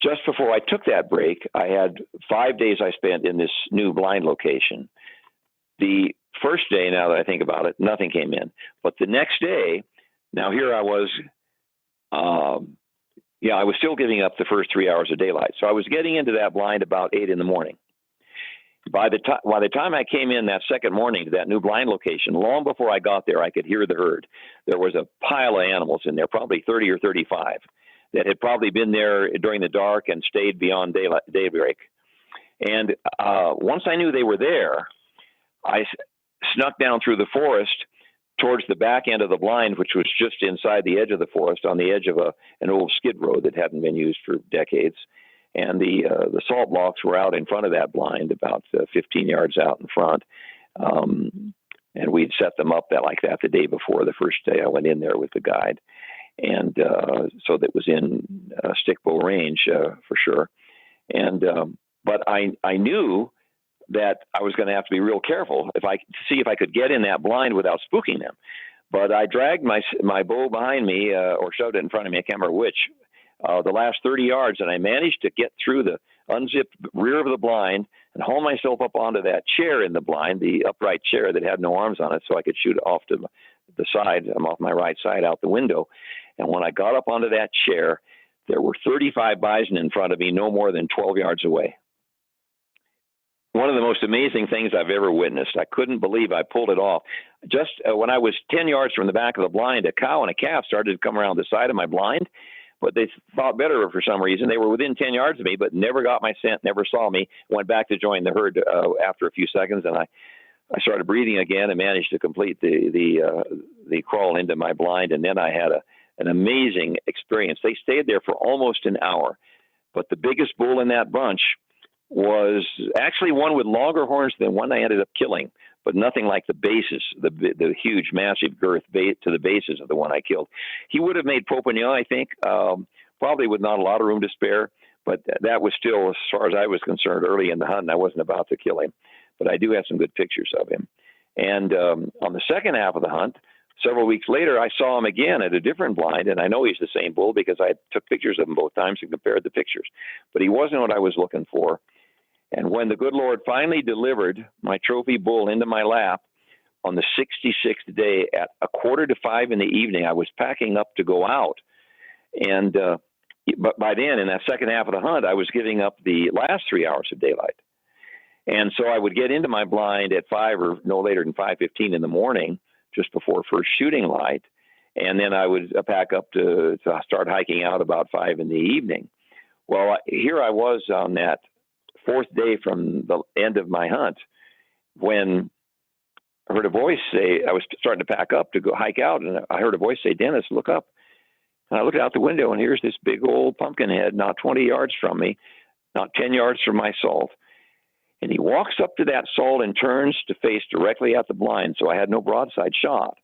just before I took that break, I had 5 days I spent in this new blind location. The first day, now that I think about it, nothing came in. But the next day, now here I was, I was still giving up the first 3 hours of daylight. So I was getting into that blind about 8 in the morning. By the time I came in that second morning to that new blind location, long before I got there, I could hear the herd. There was a pile of animals in there, probably 30 or 35, that had probably been there during the dark and stayed beyond daybreak. And once I knew they were there, I snuck down through the forest towards the back end of the blind, which was just inside the edge of the forest, on the edge of an old skid road that hadn't been used for decades. And the salt blocks were out in front of that blind, about 15 yards out in front. And we'd set them up like that the day before, the first day I went in there with the guide. And so that was in stick bow range for sure. And but I knew that I was going to have to be real careful to see if I could get in that blind without spooking them. But I dragged my bow behind me or shoved it in front of me, I can't remember which, the last 30 yards, and I managed to get through the unzipped rear of the blind and haul myself up onto that chair in the blind, the upright chair that had no arms on it, so I could shoot off to the side. I'm off my right side out the window. And when I got up onto that chair, there were 35 bison in front of me, no more than 12 yards away. One of the most amazing things I've ever witnessed. I couldn't believe I pulled it off. Just when I was 10 yards from the back of the blind, a cow and a calf started to come around the side of my blind, but they thought better for some reason. They were within 10 yards of me, but never got my scent, never saw me, went back to join the herd after a few seconds, and I started breathing again and managed to complete the crawl into my blind, and then I had an amazing experience. They stayed there for almost an hour, but the biggest bull in that bunch was actually one with longer horns than one I ended up killing, but nothing like the bases, the huge, massive girth to the bases of the one I killed. He would have made Popignon, I think, probably with not a lot of room to spare, but that was still, as far as I was concerned, early in the hunt, and I wasn't about to kill him. but I do have some good pictures of him. And on the second half of the hunt, several weeks later, I saw him again at a different blind, and I know he's the same bull because I took pictures of him both times and compared the pictures. But he wasn't what I was looking for. And when the good Lord finally delivered my trophy bull into my lap on the 66th day at 4:45 in the evening, I was packing up to go out. And but by then, in that second half of the hunt, I was giving up the last 3 hours of daylight. And so I would get into my blind at 5 or no later than 5:15 in the morning, just before first shooting light. And then I would pack up to start hiking out about 5 in the evening. Well, here I was on that fourth day from the end of my hunt when I heard a voice say, I was starting to pack up to go hike out, and I heard a voice say, "Dennis, look up." And I looked out the window, and here's this big old pumpkin head, not 20 yards from me, not 10 yards from my salt. And he walks up to that salt and turns to face directly at the blind, so I had no broadside shot.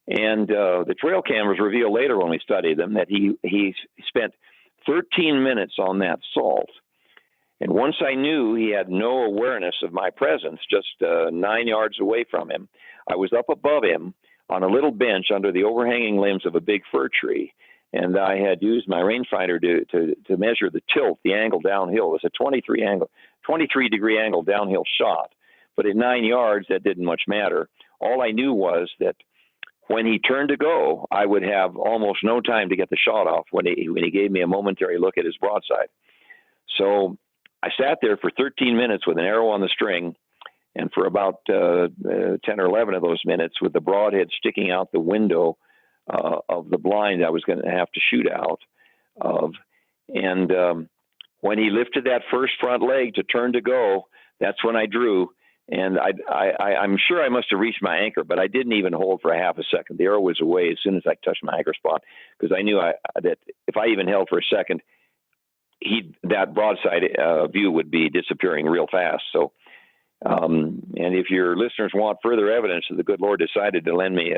And the trail cameras reveal later when we studied them that he spent 13 minutes on that salt. And once I knew he had no awareness of my presence, just 9 yards away from him, I was up above him on a little bench under the overhanging limbs of a big fir tree. And I had used my rangefinder to measure the tilt, the angle downhill. It was a 23-degree angle downhill shot. But at 9 yards, that didn't much matter. All I knew was that when he turned to go, I would have almost no time to get the shot off when he gave me a momentary look at his broadside. So I sat there for 13 minutes with an arrow on the string, and for about 10 or 11 of those minutes with the broadhead sticking out the window of the blind I was going to have to shoot out of. And when he lifted that first front leg to turn to go, that's when I drew. And I'm sure I must have reached my anchor, but I didn't even hold for a half a second. The arrow was away as soon as I touched my anchor spot, because I knew that if I even held for a second, that broadside view would be disappearing real fast. So, and if your listeners want further evidence that the good Lord decided to lend me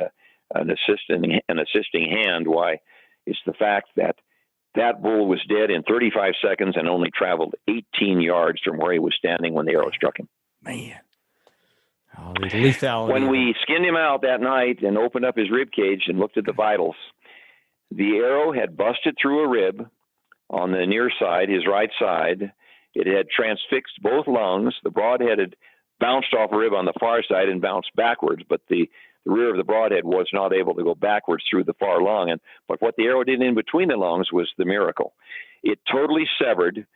an assisting hand, why, it's the fact that bull was dead in 35 seconds and only traveled 18 yards from where he was standing when the arrow struck him. Man. Oh, the lethality. When we skinned him out that night and opened up his rib cage and looked at the vitals, the arrow had busted through a rib on the near side, his right side. It had transfixed both lungs. The broadhead had bounced off a rib on the far side and bounced backwards, but the rear of the broadhead was not able to go backwards through the far lung. But what the arrow did in between the lungs was the miracle. It totally severed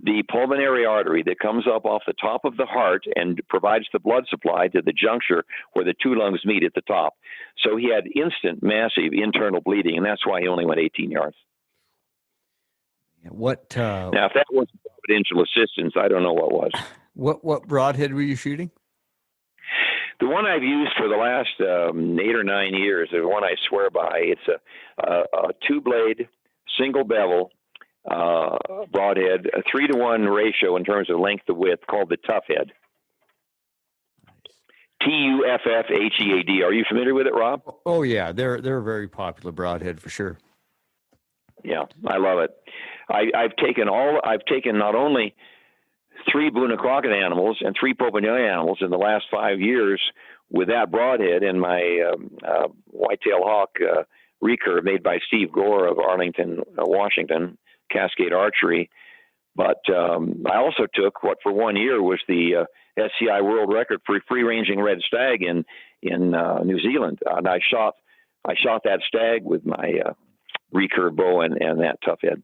the pulmonary artery that comes up off the top of the heart and provides the blood supply to the juncture where the two lungs meet at the top. So he had instant, massive internal bleeding, and that's why he only went 18 yards. Now, if that wasn't providential assistance, I don't know what was. What broadhead were you shooting? The one I've used for the last 8 or 9 years, the one I swear by, it's a two-blade, single bevel broadhead, a 3-to-1 ratio in terms of length to width, called the Tough Head. Tuffhead. Are you familiar with it, Rob? Oh yeah, they're a very popular broadhead for sure. Yeah, I love it. I've taken not only 3 Boone and Crockett animals and 3 Poponyoy animals in the last 5 years with that broadhead in my whitetail hawk recurve made by Steve Gore of Arlington, Washington, Cascade Archery. But I also took what for 1 year was the SCI world record for free-ranging red stag in New Zealand, and I shot that stag with my recurve bow and that Tough Head.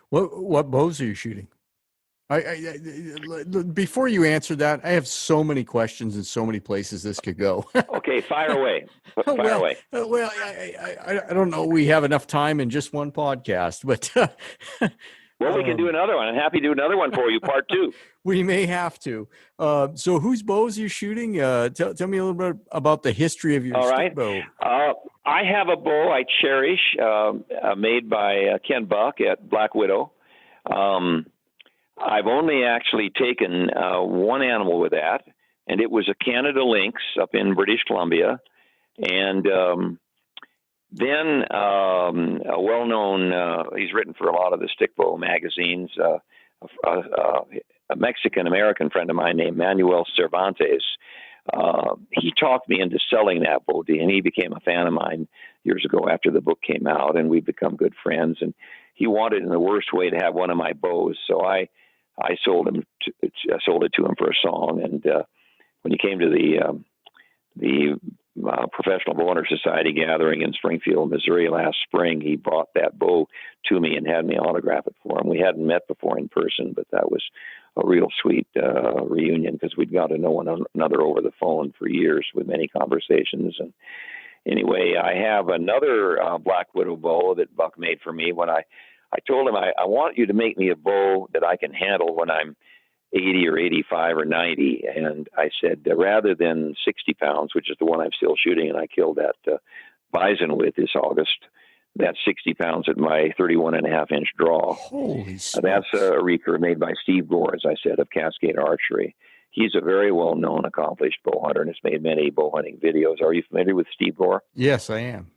What bows are you shooting? Before you answer that, I have so many questions and so many places this could go. Okay, fire away. Away. Well, I don't know. We have enough time in just one podcast, but well, we can do another one. I'm happy to do another one for you, part 2. We may have to. So, whose bows are you shooting? Tell me a little bit about the history of your stick bow. I have a bow I cherish, made by Ken Buck at Blackwidow. I've only actually taken one animal with that, and it was a Canada lynx up in British Columbia. And then a well-known, he's written for a lot of the stick bow magazines, Mexican-American friend of mine named Manuel Cervantes. He talked me into selling that bow, and he became a fan of mine years ago after the book came out, and we've become good friends. And he wanted in the worst way to have one of my bows, so I sold it to him for a song. And when he came to the Professional Bowhunter Society gathering in Springfield, Missouri last spring, he brought that bow to me and had me autograph it for him. We hadn't met before in person, but that was a real sweet reunion because we'd got to know one another over the phone for years with many conversations. And anyway, I have another Blackwidow bow that Buck made for me. When I told him, I want you to make me a bow that I can handle when I'm 80 or 85 or 90. And I said, rather than 60 pounds, which is the one I'm still shooting, and I killed that bison with this August, that's 60 pounds at my 31.5-inch draw. Holy smokes. That's a recurve made by Steve Gore, as I said, of Cascade Archery. He's a very well-known, accomplished bow hunter and has made many bow hunting videos. Are you familiar with Steve Gore? Yes, I am.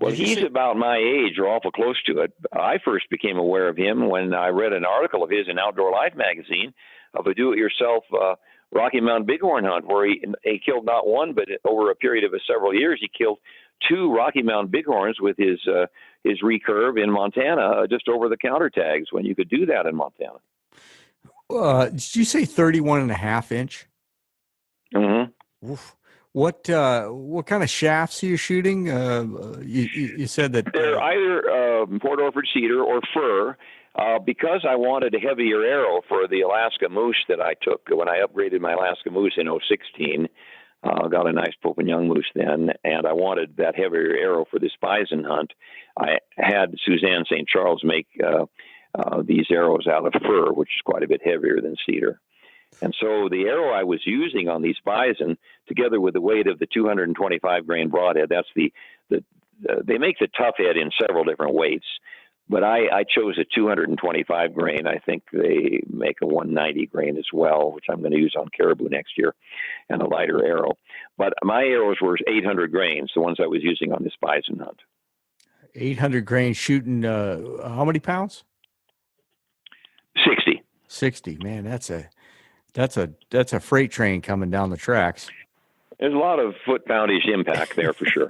Well, he's about my age or awful close to it. I first became aware of him when I read an article of his in Outdoor Life magazine of a do-it-yourself Rocky Mountain bighorn hunt where he killed not one, but over a period of several years, he killed 2 Rocky Mountain bighorns with his recurve in Montana, just over the counter tags when you could do that in Montana. Did you say 31.5-inch? Mm-hmm. Oof. What kind of shafts are you shooting? You said that they're either Port Orford cedar or fir. Because I wanted a heavier arrow for the Alaska moose that I took when I upgraded my Alaska moose in 2016. Got a nice Pope and Young moose then, and I wanted that heavier arrow for this bison hunt. I had Suzanne St. Charles make these arrows out of fir, which is quite a bit heavier than cedar. And so the arrow I was using on these bison, together with the weight of the 225 grain broadhead, that's they make the tough head in several different weights, but I chose a 225 grain. I think they make a 190 grain as well, which I'm going to use on caribou next year, and a lighter arrow. But my arrows were 800 grains, the ones I was using on this bison hunt. 800 grain shooting, how many pounds? 60. 60, man, that's a freight train coming down the tracks. There's a lot of foot poundage impact there for sure.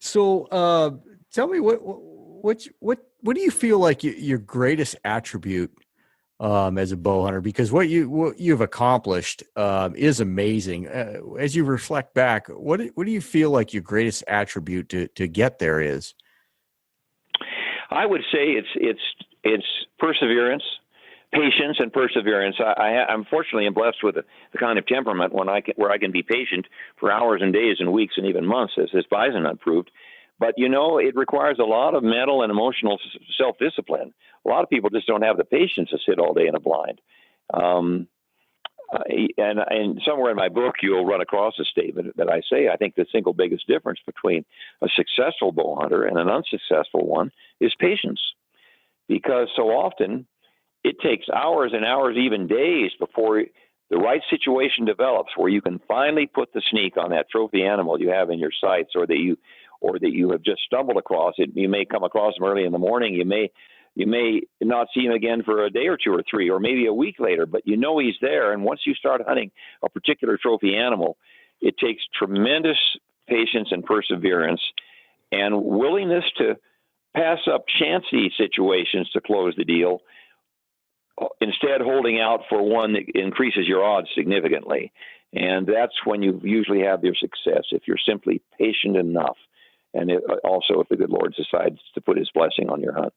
So tell me what do you feel like your greatest attribute as a bow hunter? Because what you've accomplished is amazing. As you reflect back, what do you feel like your greatest attribute to get there is? I would say it's perseverance, patience, and perseverance. I'm fortunately blessed with the kind of temperament where I can be patient for hours and days and weeks and even months, as this bison hunt proved. But it requires a lot of mental and emotional self-discipline. A lot of people just don't have the patience to sit all day in a blind. And somewhere in my book, you'll run across a statement that I say, I think the single biggest difference between a successful bow hunter and an unsuccessful one is patience. Because so often it takes hours and hours, even days, before the right situation develops where you can finally put the sneak on that trophy animal you have in your sights, or that you have just stumbled across it. You may come across him early in the morning. You may not see him again for a day or 2 or 3, or maybe a week later, but he's there. And once you start hunting a particular trophy animal, it takes tremendous patience and perseverance and willingness to pass up chancy situations to close the deal, instead holding out for one that increases your odds significantly. And that's when you usually have your success, if you're simply patient enough. And also if the good Lord decides to put his blessing on your hunt.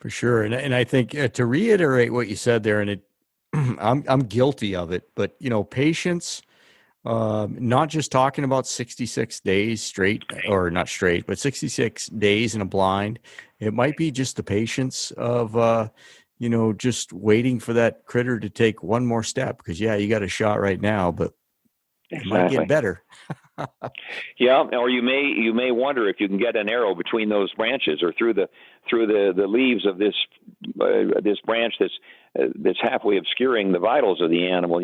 For sure. And I think to reiterate what you said there, and I'm guilty of it, but patience, not just talking about 66 days straight, or not straight, but 66 days in a blind. It might be just the patience of, just waiting for that critter to take one more step, because you got a shot right now, but it might get better. Yeah, or you may wonder if you can get an arrow between those branches, or through the leaves of this branch that's halfway obscuring the vitals of the animal,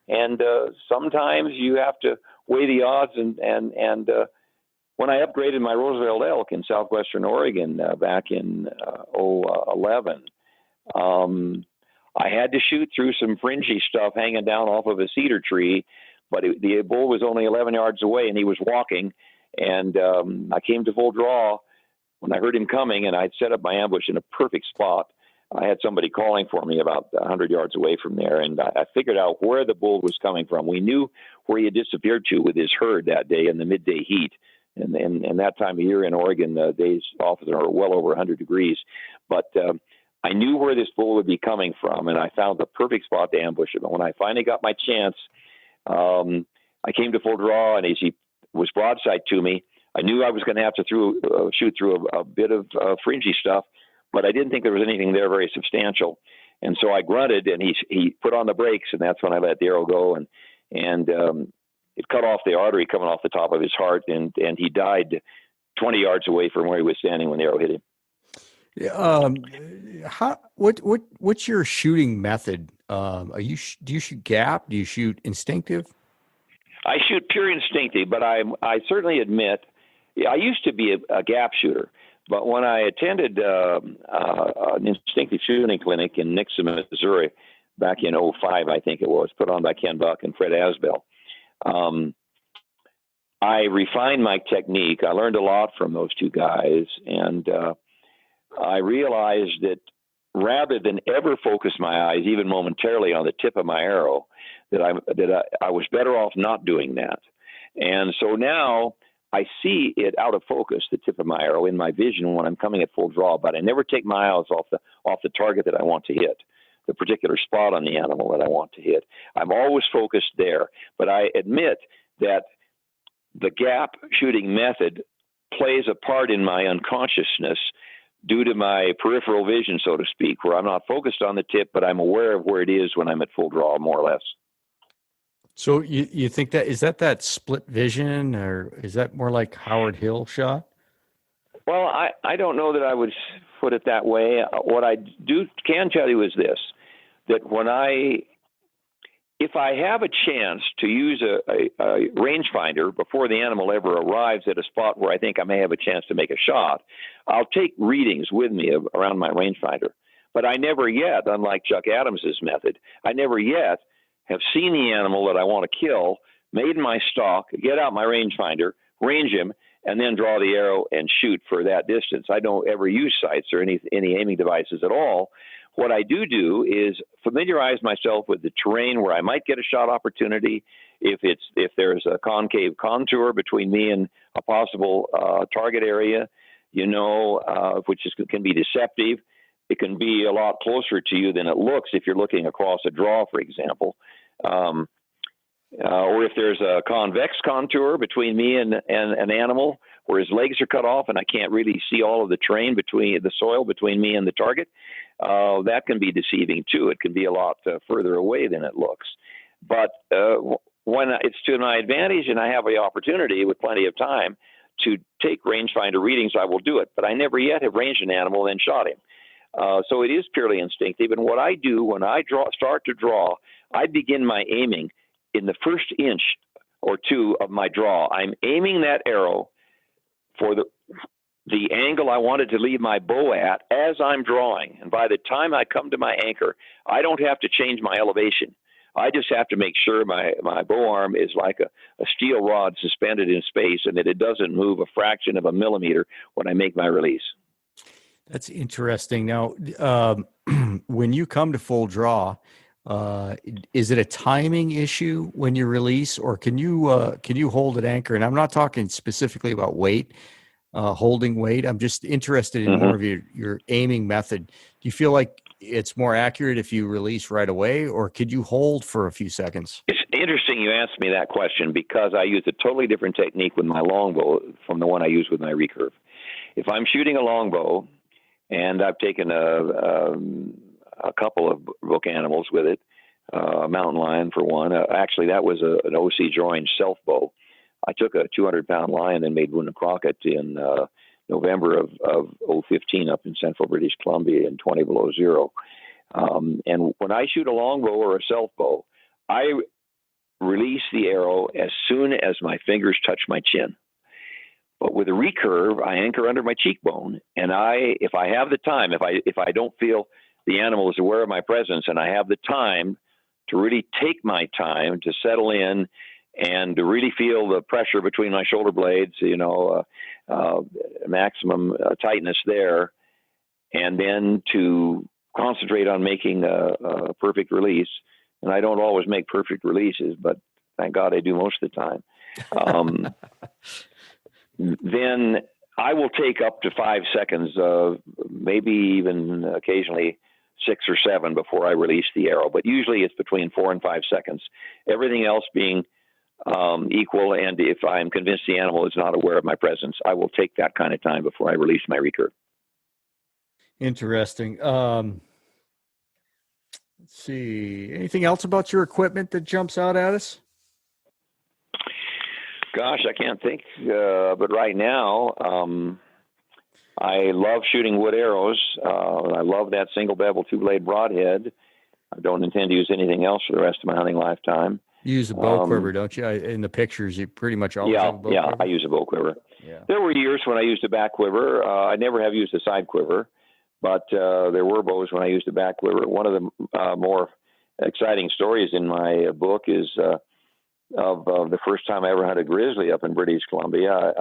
and sometimes you have to weigh the odds and when I upgraded my Roosevelt elk in southwestern Oregon back in 2011, I had to shoot through some fringy stuff hanging down off of a cedar tree, but the bull was only 11 yards away, and he was walking. And I came to full draw when I heard him coming, and I'd set up my ambush in a perfect spot. I had somebody calling for me about 100 yards away from there, and I figured out where the bull was coming from. We knew where he had disappeared to with his herd that day in the midday heat. And that time of year in Oregon, the days often are well over 100 degrees. But I knew where this bull would be coming from, and I found the perfect spot to ambush him. And when I finally got my chance, I came to full draw, and as he was broadside to me, I knew I was going to have to shoot through a bit of fringy stuff, but I didn't think there was anything there very substantial. And so I grunted, and he put on the brakes, and that's when I let the arrow go, and it cut off the artery coming off the top of his heart, and he died 20 yards away from where he was standing when the arrow hit him. What's your shooting method? Do you shoot gap? Do you shoot instinctive? I shoot pure instinctive, but I certainly admit I used to be a gap shooter. But when I attended an instinctive shooting clinic in Nixon, Missouri, back in 2005, I think it was, put on by Ken Buck and Fred Asbell, I refined my technique. I learned a lot from those two guys, and I realized that rather than ever focus my eyes, even momentarily, on the tip of my arrow, that I was better off not doing that. And so now I see it out of focus, the tip of my arrow, in my vision when I'm coming at full draw, but I never take my eyes off the target that I want to hit, the particular spot on the animal that I want to hit. I'm always focused there. But I admit that the gap shooting method plays a part in my unconsciousness due to my peripheral vision, so to speak, where I'm not focused on the tip, but I'm aware of where it is when I'm at full draw, more or less. So you think is that split vision, or is that more like Howard Hill shot? Well, I don't know that I would put it that way. What I can tell you is this, that if I have a chance to use a rangefinder before the animal ever arrives at a spot where I think I may have a chance to make a shot, I'll take readings with me around my rangefinder. But I never yet, unlike Chuck Adams's method, I never yet have seen the animal that I want to kill, made my stalk, get out my rangefinder, range him, and then draw the arrow and shoot for that distance. I don't ever use sights or any aiming devices at all. What I do is familiarize myself with the terrain where I might get a shot opportunity. If there's a concave contour between me and a possible target area, which can be deceptive. It can be a lot closer to you than it looks if you're looking across a draw, for example. Or if there's a convex contour between me and an animal where his legs are cut off and I can't really see all of the terrain between the soil between me and the target, that can be deceiving too. It can be a lot further away than it looks. But when it's to my advantage and I have the opportunity with plenty of time to take rangefinder readings, I will do it. But I never yet have ranged an animal and then shot him. So it is purely instinctive. And what I do when I start to draw, I begin my aiming in the first inch or two of my draw. I'm aiming that arrow for the angle I wanted to leave my bow at as I'm drawing. And by the time I come to my anchor, I don't have to change my elevation. I just have to make sure my bow arm is like a steel rod suspended in space and that it doesn't move a fraction of a millimeter when I make my release. That's interesting. Now, when you come to full draw, is it a timing issue when you release, or can you hold an anchor? And I'm not talking specifically about weight, holding weight. I'm just interested in more of your aiming method. Do you feel like it's more accurate if you release right away, or could you hold for a few seconds? It's interesting you asked me that question because I use a totally different technique with my longbow from the one I use with my recurve. If I'm shooting a longbow, and I've taken a couple of book animals with it, a mountain lion for one. Actually, that was an O.C. Jorange self bow. I took a 200-pound lion and made Wounded Crockett in November of 2015 up in central British Columbia in 20 below zero. And when I shoot a longbow or a self bow, I release the arrow as soon as my fingers touch my chin. But with a recurve, I anchor under my cheekbone, and if I have the time, if I don't feel the animal is aware of my presence, and I have the time to really take my time to settle in and to really feel the pressure between my shoulder blades, maximum tightness there, and then to concentrate on making a perfect release. And I don't always make perfect releases, but thank God I do most of the time. Then I will take up to 5 seconds, maybe even occasionally 6 or 7 before I release the arrow. But usually it's between 4 and 5 seconds. Everything else being equal, and if I'm convinced the animal is not aware of my presence, I will take that kind of time before I release my recurve. Interesting. Let's see. Anything else about your equipment that jumps out at us? Gosh, I can't think. But right now, I love shooting wood arrows. I love that single bevel 2-blade broadhead. I don't intend to use anything else for the rest of my hunting lifetime. You use a bow quiver, don't you? In the pictures, you pretty much always have a bow quiver. I use a bow quiver. Yeah. There were years when I used a back quiver. I never have used a side quiver, but there were bows when I used a back quiver. One of the more exciting stories in my book is of the first time I ever hunted grizzly up in British Columbia.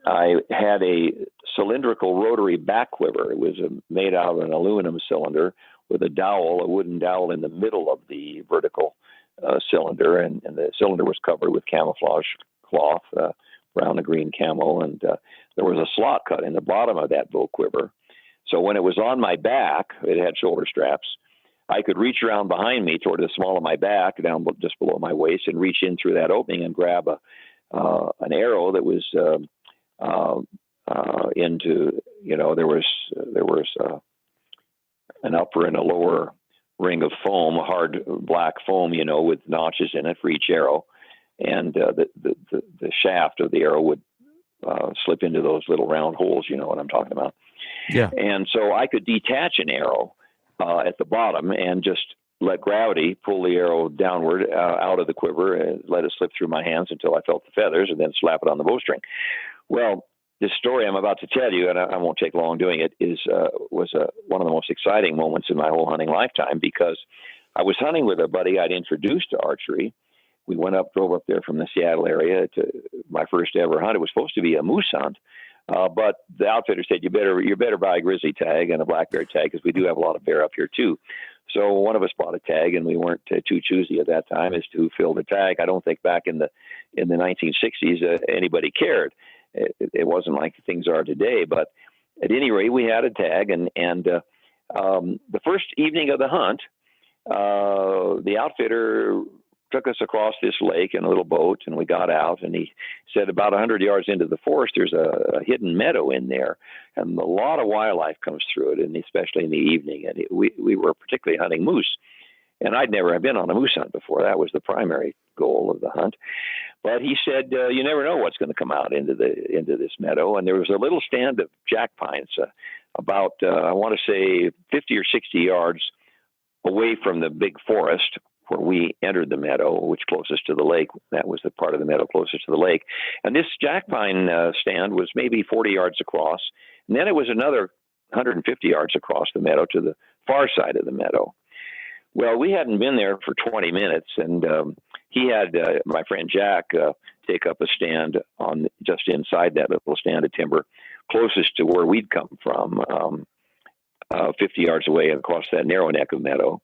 I had a cylindrical rotary back quiver. It was made out of an aluminum cylinder with a wooden dowel in the middle of the vertical cylinder, and the cylinder was covered with camouflage cloth, brown and green camo, and there was a slot cut in the bottom of that bow quiver. So when it was on my back, it had shoulder straps. I could reach around behind me toward the small of my back, down just below my waist, and reach in through that opening and grab an arrow that was there was an upper and a lower ring of foam, hard black foam, with notches in it for each arrow, and the shaft of the arrow would slip into those little round holes. You know what I'm talking about? Yeah. And so I could detach an arrow at the bottom and just let gravity pull the arrow downward out of the quiver and let it slip through my hands until I felt the feathers, and then slap it on the bowstring. Well, this story I'm about to tell you, and I won't take long doing it, was one of the most exciting moments in my whole hunting lifetime, because I was hunting with a buddy I'd introduced to archery. We drove up there from the Seattle area to my first ever hunt. It was supposed to be a moose hunt, but the outfitter said, you better buy a grizzly tag and a black bear tag, because we do have a lot of bear up here too. So one of us bought a tag, and we weren't too choosy at that time as to who filled the tag. I don't think back in the 1960s anybody cared. It wasn't like things are today, but at any rate, we had a tag, and the first evening of the hunt, the outfitter took us across this lake in a little boat, and we got out, and he said about 100 yards into the forest, there's a hidden meadow in there, and a lot of wildlife comes through it, and especially in the evening. And we were particularly hunting moose, and I'd never been on a moose hunt before. That was the primary goal of the hunt. But he said, you never know what's going to come out into this meadow. And there was a little stand of jack pines about, I want to say, 50 or 60 yards away from the big forest where we entered the meadow, which closest to the lake. That was the part of the meadow closest to the lake. And this jack pine stand was maybe 40 yards across. And then it was another 150 yards across the meadow to the far side of the meadow. Well, we hadn't been there for 20 minutes, and he had my friend Jack take up a stand on just inside that little stand of timber, closest to where we'd come from, 50 yards away across that narrow neck of meadow.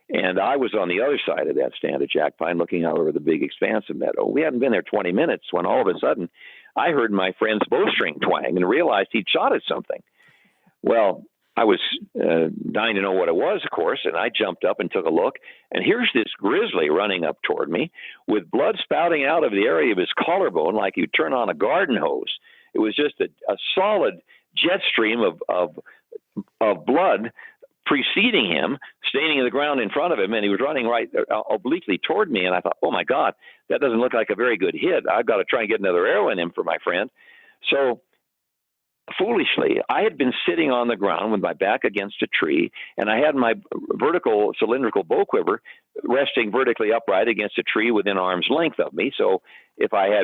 And I was on the other side of that stand of jack pine, looking out over the big expanse of meadow. We hadn't been there 20 minutes when all of a sudden I heard my friend's bowstring twang and realized he'd shot at something. Well, I was dying to know what it was, of course, and I jumped up and took a look, and here's this grizzly running up toward me with blood spouting out of the area of his collarbone like you'd turn on a garden hose. It was just a solid jet stream of blood preceding him, staining the ground in front of him, and he was running right obliquely toward me, and I thought, oh, my God, that doesn't look like a very good hit. I've got to try and get another arrow in him for my friend. So foolishly, I had been sitting on the ground with my back against a tree, and I had my vertical cylindrical bow quiver resting vertically upright against a tree within arm's length of me. So if I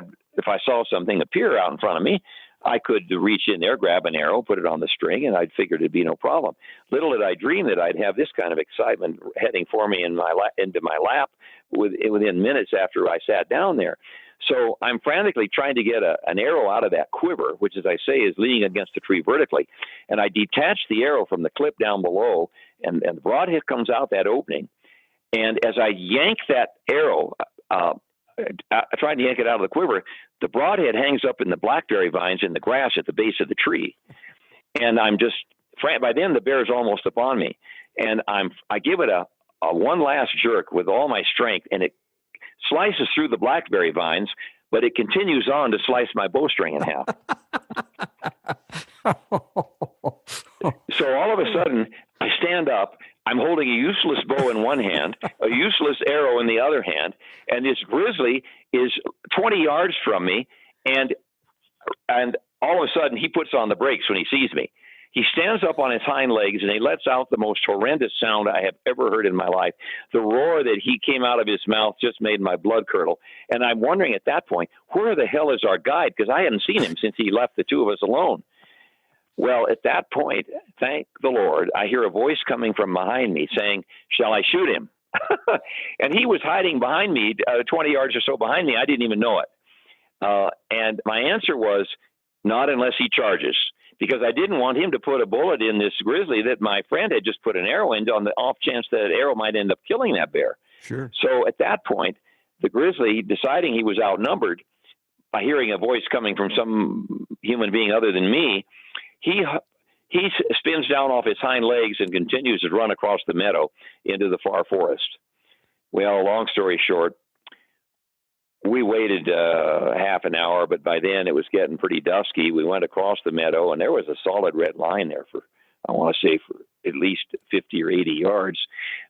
saw something appear out in front of me, I could reach in there, grab an arrow, put it on the string, and I'd figured it'd be no problem. Little did I dream that I'd have this kind of excitement heading for me into my lap within minutes after I sat down there. So I'm frantically trying to get an arrow out of that quiver, which, as I say, is leaning against the tree vertically. And I detach the arrow from the clip down below, and the broadhead comes out that opening. And as I yank that arrow, trying to yank it out of the quiver, the broadhead hangs up in the blackberry vines in the grass at the base of the tree. And I'm just, by then the bear's almost upon me. And I give it a one last jerk with all my strength, and it slices through the blackberry vines, but it continues on to slice my bowstring in half. So all of a sudden, I stand up. I'm holding a useless bow in one hand, a useless arrow in the other hand, and this grizzly is 20 yards from me, and all of a sudden, he puts on the brakes when he sees me. He stands up on his hind legs, and he lets out the most horrendous sound I have ever heard in my life. The roar that he came out of his mouth just made my blood curdle. And I'm wondering at that point, where the hell is our guide? Because I hadn't seen him since he left the two of us alone. Well, at that point, thank the Lord, I hear a voice coming from behind me saying, "Shall I shoot him?" And he was hiding behind me, 20 yards or so behind me. I didn't even know it. And my answer was, not unless he charges, because I didn't want him to put a bullet in this grizzly that my friend had just put an arrow in on the off chance that arrow might end up killing that bear. Sure. So at that point, the grizzly, deciding he was outnumbered by hearing a voice coming from some human being other than me, he spins down off his hind legs and continues to run across the meadow into the far forest. Well, long story short, we waited half an hour, but by then it was getting pretty dusky. We went across the meadow, and there was a solid red line there for, I want to say, for at least 50 or 80 yards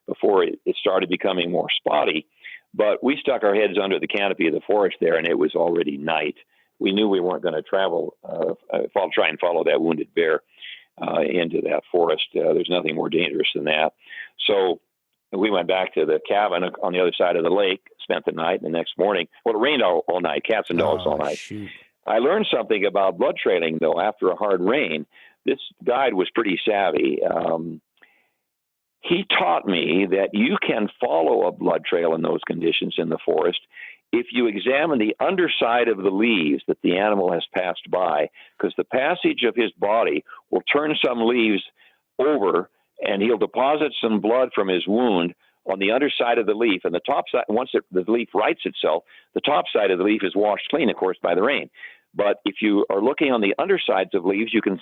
before it started becoming more spotty. But we stuck our heads under the canopy of the forest there, and it was already night. We knew we weren't going to try and follow that wounded bear into that forest. There's nothing more dangerous than that. So we went back to the cabin on the other side of the lake, spent the night, and the next morning, well, it rained all night, cats and dogs all night. Shoot. I learned something about blood trailing, though, after a hard rain. This guide was pretty savvy. He taught me that you can follow a blood trail in those conditions in the forest if you examine the underside of the leaves that the animal has passed by, because the passage of his body will turn some leaves over, and he'll deposit some blood from his wound on the underside of the leaf. And the top side, once the leaf rights itself, the top side of the leaf is washed clean, of course, by the rain. But if you are looking on the undersides of leaves, you can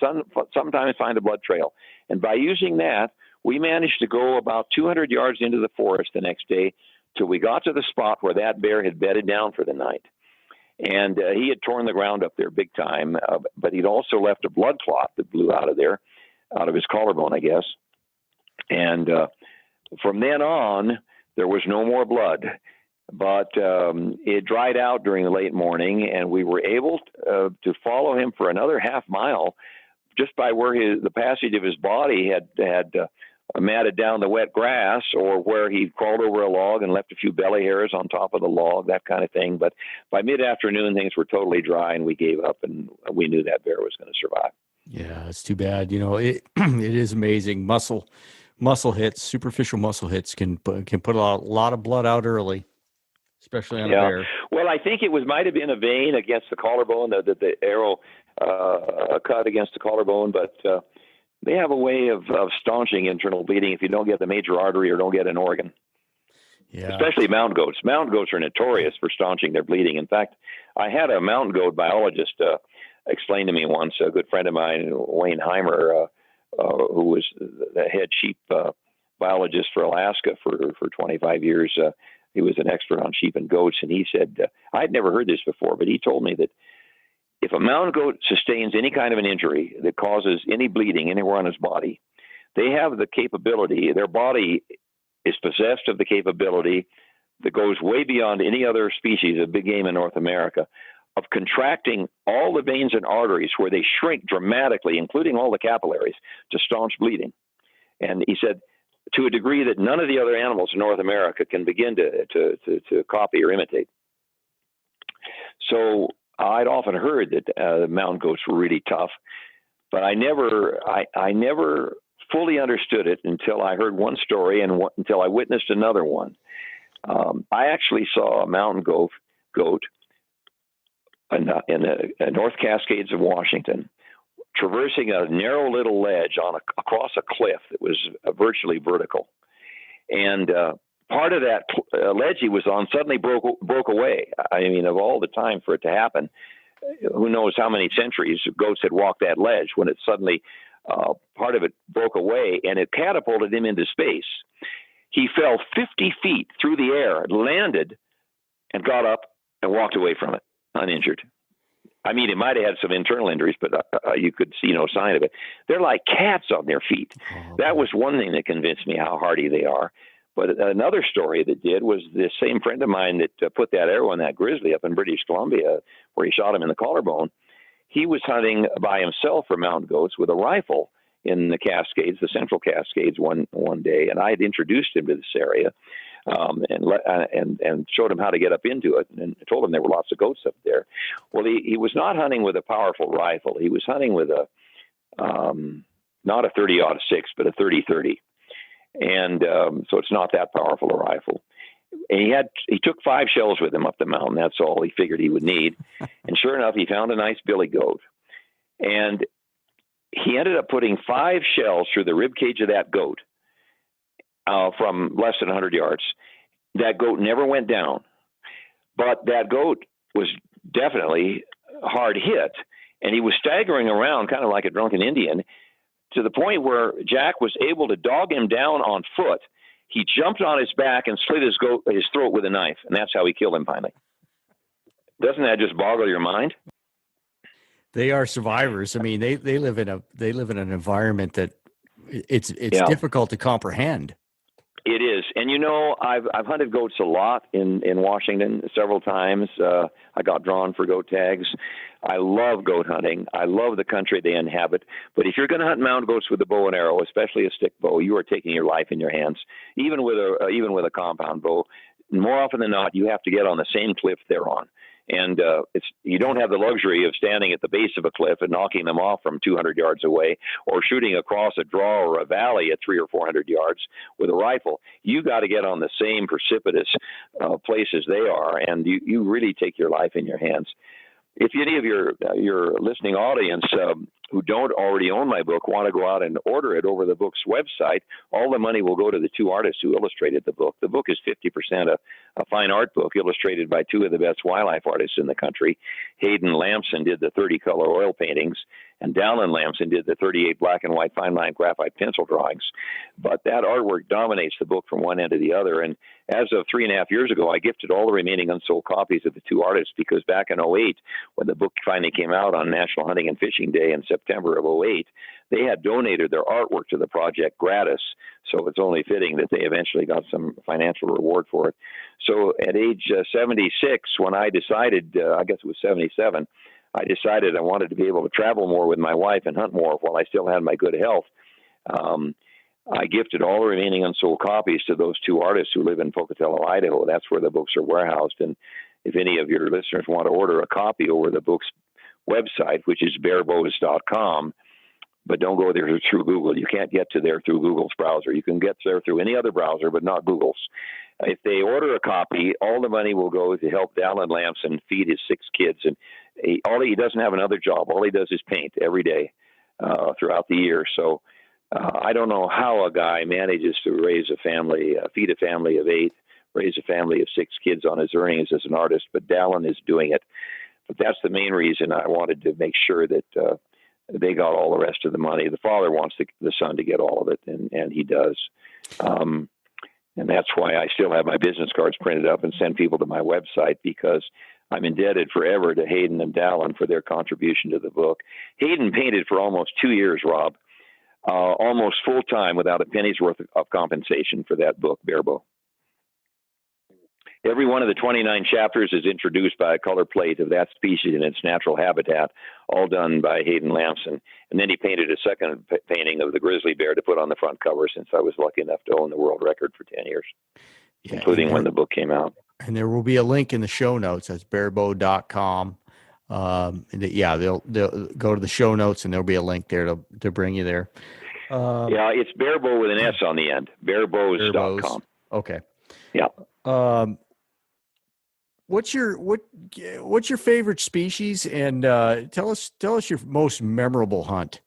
sometimes find a blood trail. And by using that, we managed to go about 200 yards into the forest the next day till we got to the spot where that bear had bedded down for the night. And he had torn the ground up there big time, but he'd also left a blood clot that blew out of there, out of his collarbone, I guess. And from then on, there was no more blood. But it dried out during the late morning, and we were able to follow him for another half mile just by where the passage of his body had matted down the wet grass, or where he crawled over a log and left a few belly hairs on top of the log, that kind of thing. But by mid-afternoon, things were totally dry, and we gave up, and we knew that bear was going to survive. Yeah, it's too bad. It it is amazing. Muscle hits, superficial muscle hits can put a lot of blood out early, especially on a bear. Well, I think it might have been a vein against the collarbone, the arrow cut against the collarbone, but they have a way of staunching internal bleeding if you don't get the major artery or don't get an organ. Yeah. Especially mountain goats. Mountain goats are notorious for staunching their bleeding. In fact, I had a mountain goat biologist explain to me once, a good friend of mine, Wayne Heimer, who was the head sheep biologist for Alaska for 25 years. He was an expert on sheep and goats, and he said, I'd never heard this before, but he told me that if a mountain goat sustains any kind of an injury that causes any bleeding anywhere on his body, they have the capability, their body is possessed of the capability that goes way beyond any other species of big game in North America of contracting all the veins and arteries where they shrink dramatically, including all the capillaries, to staunch bleeding. And he said, to a degree that none of the other animals in North America can begin to copy or imitate. So I'd often heard that mountain goats were really tough, but I never fully understood it until I heard one story and until I witnessed another one. I actually saw a mountain goat in the North Cascades of Washington, traversing a narrow little ledge across a cliff that was virtually vertical. And part of that ledge he was on suddenly broke away. I mean, of all the time for it to happen, who knows how many centuries goats had walked that ledge when it suddenly, part of it broke away, and it catapulted him into space. He fell 50 feet through the air, landed, and got up and walked away from it, uninjured. I mean, it might have had some internal injuries, but you could see no sign of it. They're like cats on their feet. That was one thing that convinced me how hardy they are. But another story that did was this same friend of mine that put that arrow in that grizzly up in British Columbia, where he shot him in the collarbone. He was hunting by himself for mountain goats with a rifle in the Cascades, the Central Cascades, one day, and I had introduced him to this area. And showed him how to get up into it, and told him there were lots of goats up there. Well, he was not hunting with a powerful rifle. He was hunting with not a 30-06, but a 30-30, and so it's not that powerful a rifle. And he took 5 shells with him up the mountain. That's all he figured he would need. And sure enough, he found a nice billy goat, and he ended up putting 5 shells through the rib cage of that goat. From less than 100 yards. That goat never went down, but that goat was definitely hard hit, and he was staggering around kind of like a drunken Indian, to the point where Jack was able to dog him down on foot. He jumped on his back and slit his throat with a knife, and that's how he killed him finally. Doesn't that just boggle your mind? They are survivors. I mean, they live in an environment that it's difficult to comprehend. It is. And, I've hunted goats a lot in Washington several times. I got drawn for goat tags. I love goat hunting. I love the country they inhabit. But if you're going to hunt mountain goats with a bow and arrow, especially a stick bow, you are taking your life in your hands. Even with a compound bow, more often than not, you have to get on the same cliff they're on. And you don't have the luxury of standing at the base of a cliff and knocking them off from 200 yards away, or shooting across a draw or a valley at 300 or 400 yards with a rifle. You got to get on the same precipitous places they are, and you really take your life in your hands. If any of your listening audience who don't already own my book want to go out and order it over the book's website, all the money will go to the 2 artists who illustrated the book. The book is 50% a fine art book illustrated by 2 of the best wildlife artists in the country. Hayden Lamson did the 30-color oil paintings, and Dallin Lamson did the 38 black and white fine line graphite pencil drawings. But that artwork dominates the book from one end to the other. And as of 3.5 years ago, I gifted all the remaining unsold copies of the 2 artists, because back in 2008, when the book finally came out on National Hunting and Fishing Day in September of 2008, they had donated their artwork to the project gratis. So it's only fitting that they eventually got some financial reward for it. So at age 76, when I decided, I guess it was 77, I decided I wanted to be able to travel more with my wife and hunt more while I still had my good health. I gifted all the remaining unsold copies to those 2 artists who live in Pocatello, Idaho. That's where the books are warehoused. And if any of your listeners want to order a copy over the book's website, which is barebows.com, but don't go there through Google. You can't get to there through Google's browser. You can get there through any other browser, but not Google's. If they order a copy, all the money will go to help Dallin Lamson feed his 6 kids. And he doesn't have another job. All he does is paint every day throughout the year. So I don't know how a guy manages to raise a family, feed a family of 8, raise a family of 6 kids on his earnings as an artist, but Dallin is doing it. But that's the main reason I wanted to make sure that they got all the rest of the money. The father wants the son to get all of it, and he does. And that's why I still have my business cards printed up and send people to my website, because I'm indebted forever to Hayden and Dallin for their contribution to the book. Hayden painted for almost 2 years, Rob, almost full time without a penny's worth of compensation for that book, Barebow. every one of the 29 chapters is introduced by a color plate of that species in its natural habitat, all done by Hayden Lamson. And then he painted a second painting of the grizzly bear to put on the front cover, since I was lucky enough to own the world record for 10 years, including when the book came out. And there will be a link in the show notes. That's barebow.com. They'll go to the show notes, and there'll be a link there to bring you there. It's barebow with an S on the end. Barebows.com. Okay. Yeah. What's your favorite species, and tell us your most memorable hunt?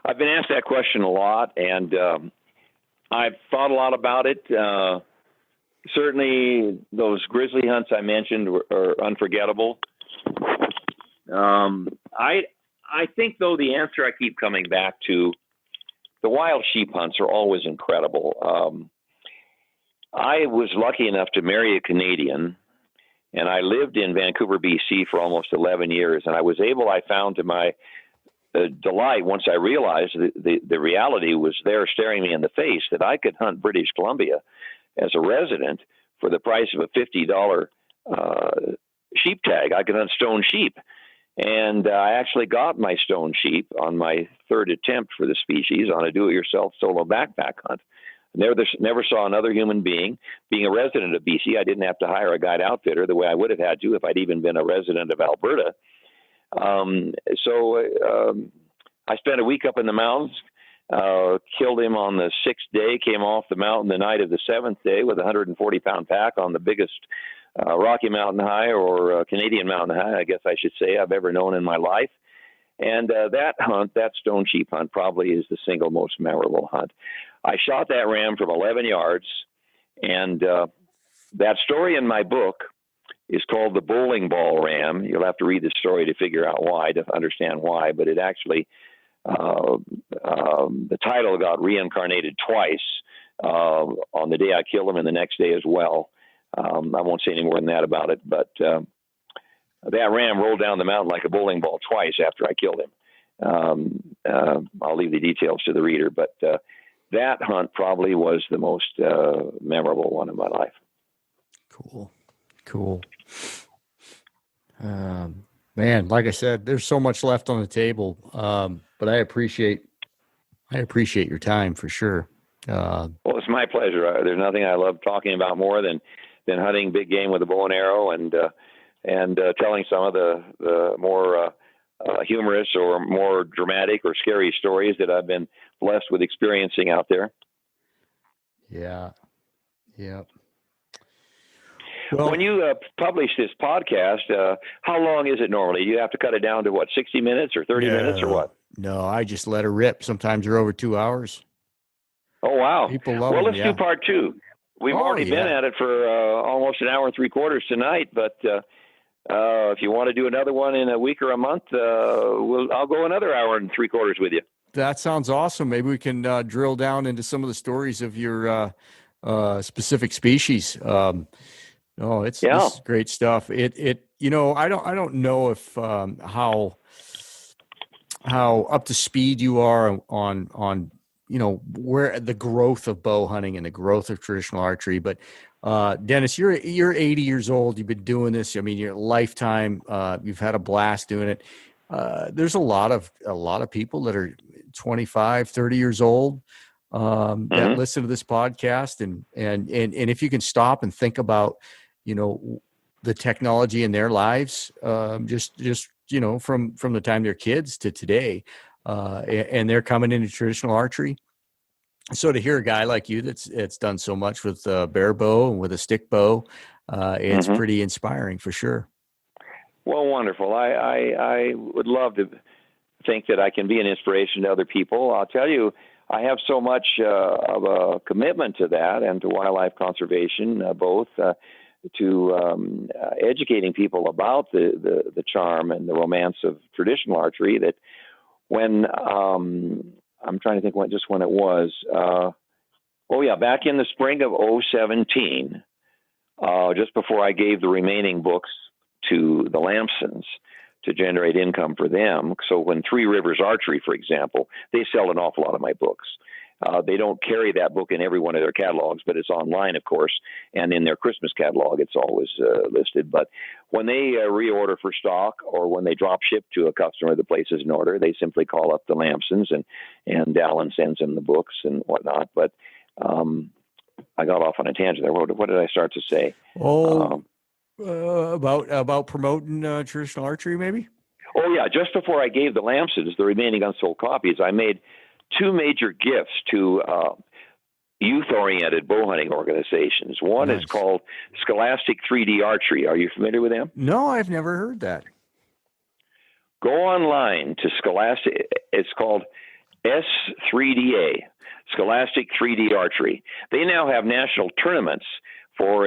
I've been asked that question a lot, and I've thought a lot about it. Certainly, those grizzly hunts I mentioned are unforgettable. I think, though, the answer I keep coming back to, the wild sheep hunts are always incredible. I was lucky enough to marry a Canadian, and I lived in Vancouver, BC for almost 11 years. And I found to my delight, once I realized the reality was there staring me in the face, that I could hunt British Columbia as a resident for the price of a $50 sheep tag. I could hunt stone sheep. And I actually got my stone sheep on my third attempt for the species on a do-it-yourself solo backpack hunt. Never saw another human being. Being a resident of BC, I didn't have to hire a guide outfitter the way I would have had to if I'd even been a resident of Alberta. So I spent a week up in the mountains, killed him on the 6th day, came off the mountain the night of the 7th day with a 140-pound pack on the biggest Rocky Mountain high, or Canadian mountain high, I guess I should say, I've ever known in my life. And that stone sheep hunt probably is the single most memorable hunt. I shot that ram from 11 yards, and that story in my book is called The Bowling Ball Ram. You'll have to read the story to figure out why, to understand why, but it actually, the title got reincarnated twice on the day I killed him and the next day as well. I won't say any more than that about it, but that ram rolled down the mountain like a bowling ball twice after I killed him. I'll leave the details to the reader, but that hunt probably was the most memorable one of my life. Cool. Man, like I said, there's so much left on the table, but I appreciate your time for sure. Well, it's my pleasure. There's nothing I love talking about more than hunting big game with a bow and arrow, and telling some of the more humorous or more dramatic or scary stories that I've been blessed with experiencing out there. Yeah. Well, when you publish this podcast, how long is it normally? You have to cut it down to 60 minutes or 30 minutes or what? No, I just let her rip. Sometimes they're over 2 hours. Oh, wow. People love Well, them, let's do part two. We've already been at it for almost an hour and 3/4 tonight, but if you want to do another one in a week or a month, I'll go another hour and 3/4 with you. That sounds awesome. Maybe we can drill down into some of the stories of your specific species. This is great stuff. I don't know if how up to speed you are on where the growth of bow hunting and the growth of traditional archery. But Dennis, you're 80 years old. You've been doing this. I mean, your lifetime. You've had a blast doing it. There's a lot of people that are 25, 30 years old that listen to this podcast, and if you can stop and think about, the technology in their lives, just from the time they're kids to today. And they're coming into traditional archery. So to hear a guy like you that's done so much with barebow and with a stick bow, it's pretty inspiring for sure. Well, wonderful. I would love to think that I can be an inspiration to other people. I'll tell you, I have so much of a commitment to that and to wildlife conservation, both to educating people about the charm and the romance of traditional archery, that when I'm trying to think when it was. Back in the spring of 2017, just before I gave the remaining books to the Lamsons to generate income for them. So when Three Rivers Archery, for example, they sell an awful lot of my books. They don't carry that book in every one of their catalogs, but it's online, of course, and in their Christmas catalog, it's always listed. But when they reorder for stock, or when they drop ship to a customer that places an order, they simply call up the Lampsons, and Alan sends them the books and whatnot. But I got off on a tangent there. What did I start to say? About promoting traditional archery, maybe? Oh, yeah. Just before I gave the Lampsons the remaining unsold copies, I made 2 major gifts to youth-oriented bow hunting organizations. One is called Scholastic 3D Archery. Are you familiar with them? No, I've never heard that. Go online to Scholastic. It's called S3DA, Scholastic 3D Archery. They now have national tournaments for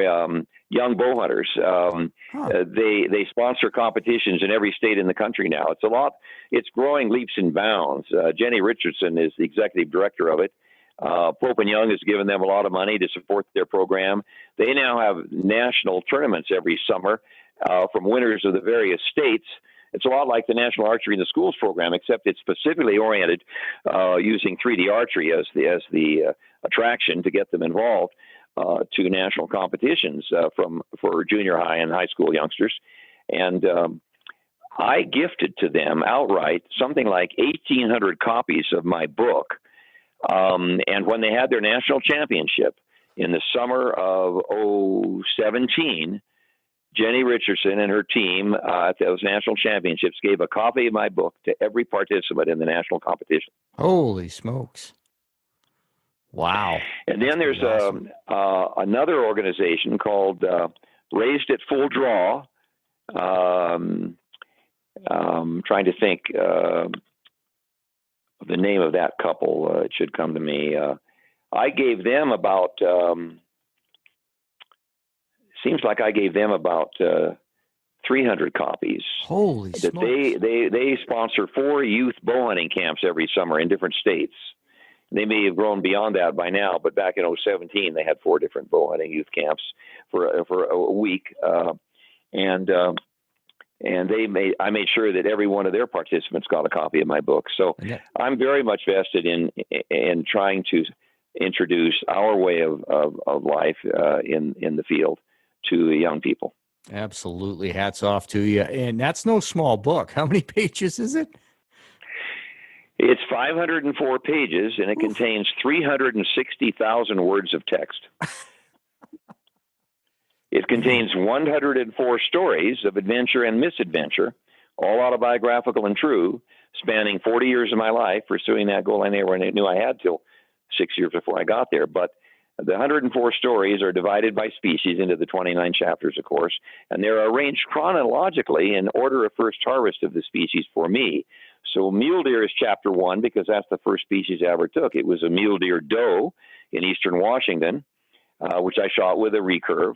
young bow hunters. They sponsor competitions in every state in the country now. It's growing leaps and bounds. Jenny Richardson is the executive director of it. Pope and Young has given them a lot of money to support their program. They now have national tournaments every summer from winners of the various states. It's a lot like the National Archery in the Schools program, except it's specifically oriented using 3D archery as the attraction to get them involved to national competitions for junior high and high school youngsters. And I gifted to them outright something like 1,800 copies of my book. And when they had their national championship in the summer of 2017, Jenny Richardson and her team at those national championships gave a copy of my book to every participant in the national competition. Holy smokes. Wow. And then there's another organization called Raised at Full Draw. I'm trying to think of the name of that couple. It should come to me. I gave them about... seems like I gave them about 300 copies. Holy smokes. They sponsor 4 youth bow hunting camps every summer in different states. They may have grown beyond that by now, but back in 2017, they had 4 different bow hunting youth camps for a week. And I made sure that every one of their participants got a copy of my book. So I'm very much vested in trying to introduce our way of life in the field to young people. Absolutely. Hats off to you. And that's no small book. How many pages is it? It's 504 pages, and it contains 360,000 words of text. It contains 104 stories of adventure and misadventure, all autobiographical and true, spanning 40 years of my life, pursuing that goal I never knew I had till 6 years before I got there. But the 104 stories are divided by species into the 29 chapters, of course, and they're arranged chronologically in order of first harvest of the species for me. So mule deer is chapter 1 because that's the first species I ever took. It was a mule deer doe in eastern Washington, which I shot with a recurve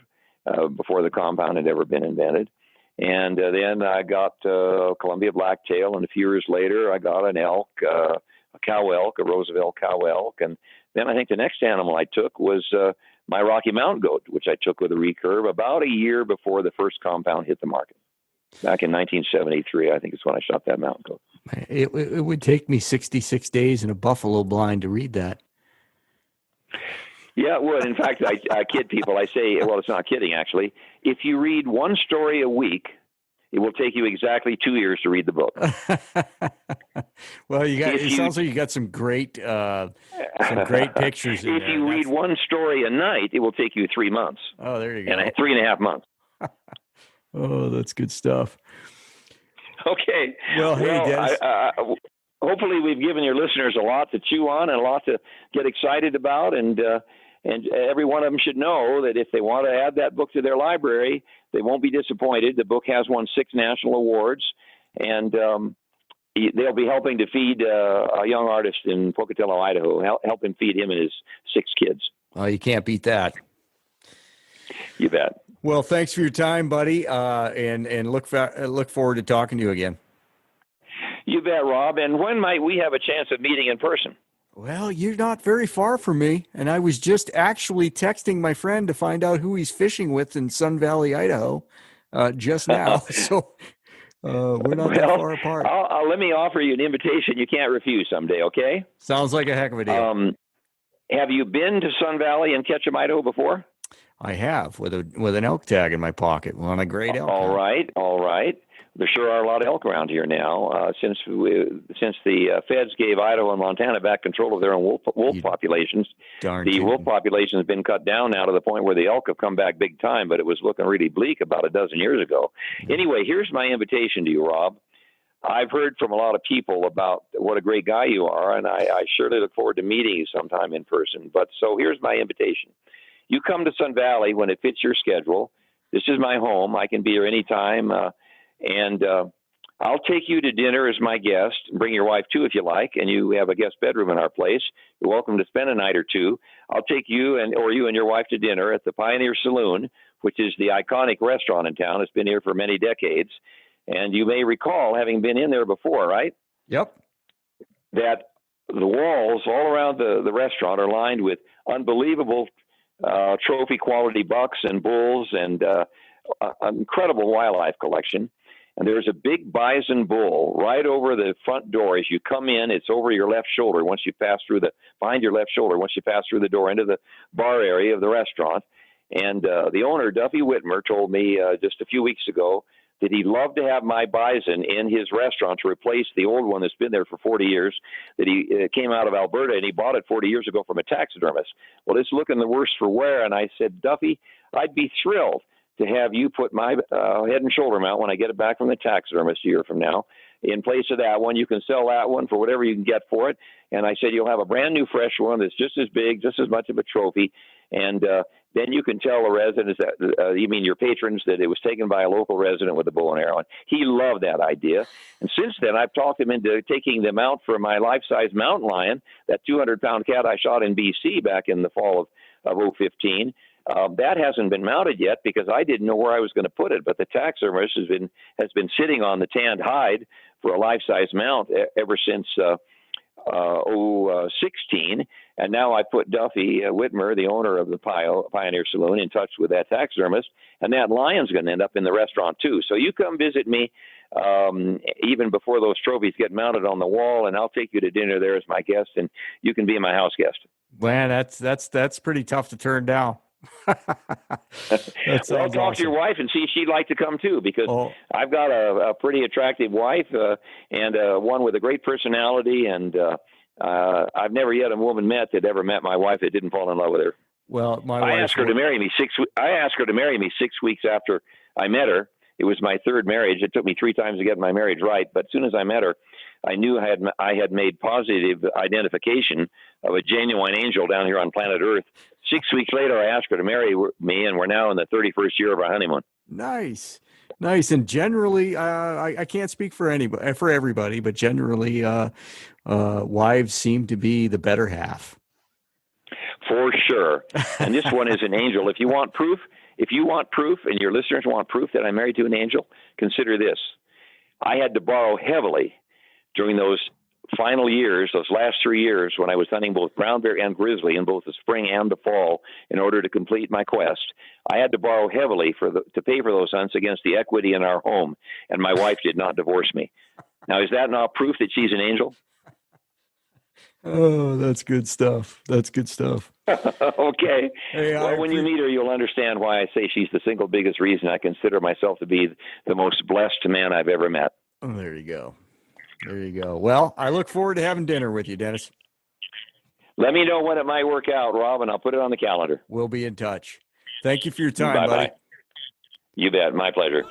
before the compound had ever been invented. And then I got Columbia blacktail, and a few years later I got an elk, a cow elk, a Roosevelt cow elk, and then I think the next animal I took was my Rocky Mountain goat, which I took with a recurve about a year before the first compound hit the market. Back in 1973, I think is when I shot that mountain goat. It would take me 66 days in a buffalo blind to read that. Yeah, it would. In fact, I kid people. I say, well, it's not kidding, actually. If you read one story a week, it will take you exactly 2 years to read the book. Well, it sounds like you got some great pictures in If you read one story a night, it will take you 3 months. Oh, there you go. And 3.5 months. Oh, that's good stuff. Okay. Well, hey, Dennis. Hopefully we've given your listeners a lot to chew on and a lot to get excited about. And every one of them should know that if they want to add that book to their library, they won't be disappointed. The book has won 6 national awards, and they'll be helping to feed a young artist in Pocatello, Idaho, helping feed him and his 6 kids. Oh, you can't beat that. You bet. Well, thanks for your time, buddy, and look forward to talking to you again. You bet, Rob. And when might we have a chance of meeting in person? Well, you're not very far from me, and I was just actually texting my friend to find out who he's fishing with in Sun Valley, Idaho, just now. So we're not that far apart. Let me offer you an invitation you can't refuse someday, okay? Sounds like a heck of a deal. have you been to Sun Valley and Ketchum, Idaho before? I have, with an elk tag in my pocket on a great elk. All right. There sure are a lot of elk around here now. Since the feds gave Idaho and Montana back control of their own wolf populations, the wolf population has been cut down now to the point where the elk have come back big time, but it was looking really bleak about a dozen years ago. Anyway, here's my invitation to you, Rob. I've heard from a lot of people about what a great guy you are, and I surely look forward to meeting you sometime in person. But so here's my invitation. You come to Sun Valley when it fits your schedule. This is my home. I can be here anytime. And I'll take you to dinner as my guest. Bring your wife too, if you like. And you have a guest bedroom in our place. You're welcome to spend a night or two. I'll take you and your wife to dinner at the Pioneer Saloon, which is the iconic restaurant in town. It's been here for many decades. And you may recall having been in there before, right? Yep. That the walls all around the restaurant are lined with unbelievable trophy quality bucks and bulls and an incredible wildlife collection. And there's a big bison bull right over the front door. As you come in, it's over your left shoulder behind your left shoulder once you pass through the door into the bar area of the restaurant. And the owner, Duffy Whitmer, told me just a few weeks ago that he'd love to have my bison in his restaurant to replace the old one that's been there for 40 years, that he came out of Alberta, and he bought it 40 years ago from a taxidermist. Well, it's looking the worse for wear, and I said, Duffy, I'd be thrilled to have you put my head and shoulder mount when I get it back from the taxidermist a year from now. In place of that one, you can sell that one for whatever you can get for it. And I said, you'll have a brand new fresh one that's just as big, just as much of a trophy. And then you can tell the residents, your patrons, that it was taken by a local resident with a bow and arrow. And he loved that idea. And since then, I've talked him into taking them out for my life-size mountain lion, that 200-pound cat I shot in BC back in the fall of 2015. That hasn't been mounted yet because I didn't know where I was going to put it. But the taxidermist has been sitting on the tanned hide for a life-size mount ever since 2016. And now I put Duffy Whitmer, the owner of the Pioneer Saloon, in touch with that taxidermist. And that lion's going to end up in the restaurant too. So you come visit me even before those trophies get mounted on the wall, and I'll take you to dinner there as my guest, and you can be my house guest. Man, that's pretty tough to turn down. Well, talk to your wife and see if she'd like to come too, because I've got a pretty attractive wife and one with a great personality, and I've never yet a woman that ever met my wife that didn't fall in love with her. Well, I asked her to marry me 6 weeks after I met her. It was my third marriage. It took me 3 times to get my marriage right, but as soon as I met her, I knew I had made positive identification of a genuine angel down here on planet Earth. 6 weeks later, I asked her to marry me, and we're now in the 31st year of our honeymoon. Nice. And generally, I can't speak for everybody, but generally, wives seem to be the better half. For sure. And this one is an angel. If you want proof, and your listeners want proof that I'm married to an angel, consider this. I had to borrow heavily during those final years, those last 3 years, when I was hunting both brown bear and grizzly in both the spring and the fall in order to complete my quest. I had to borrow heavily to pay for those hunts against the equity in our home, and my wife did not divorce me. Now, is that not proof that she's an angel? Oh, that's good stuff. Okay. Hey, well, when you meet her, you'll understand why I say she's the single biggest reason I consider myself to be the most blessed man I've ever met. Oh, there you go. Well, I look forward to having dinner with you, Dennis. Let me know when it might work out, Rob, and I'll put it on the calendar. We'll be in touch. Thank you for your time, Bye-bye. buddy. You bet. My pleasure.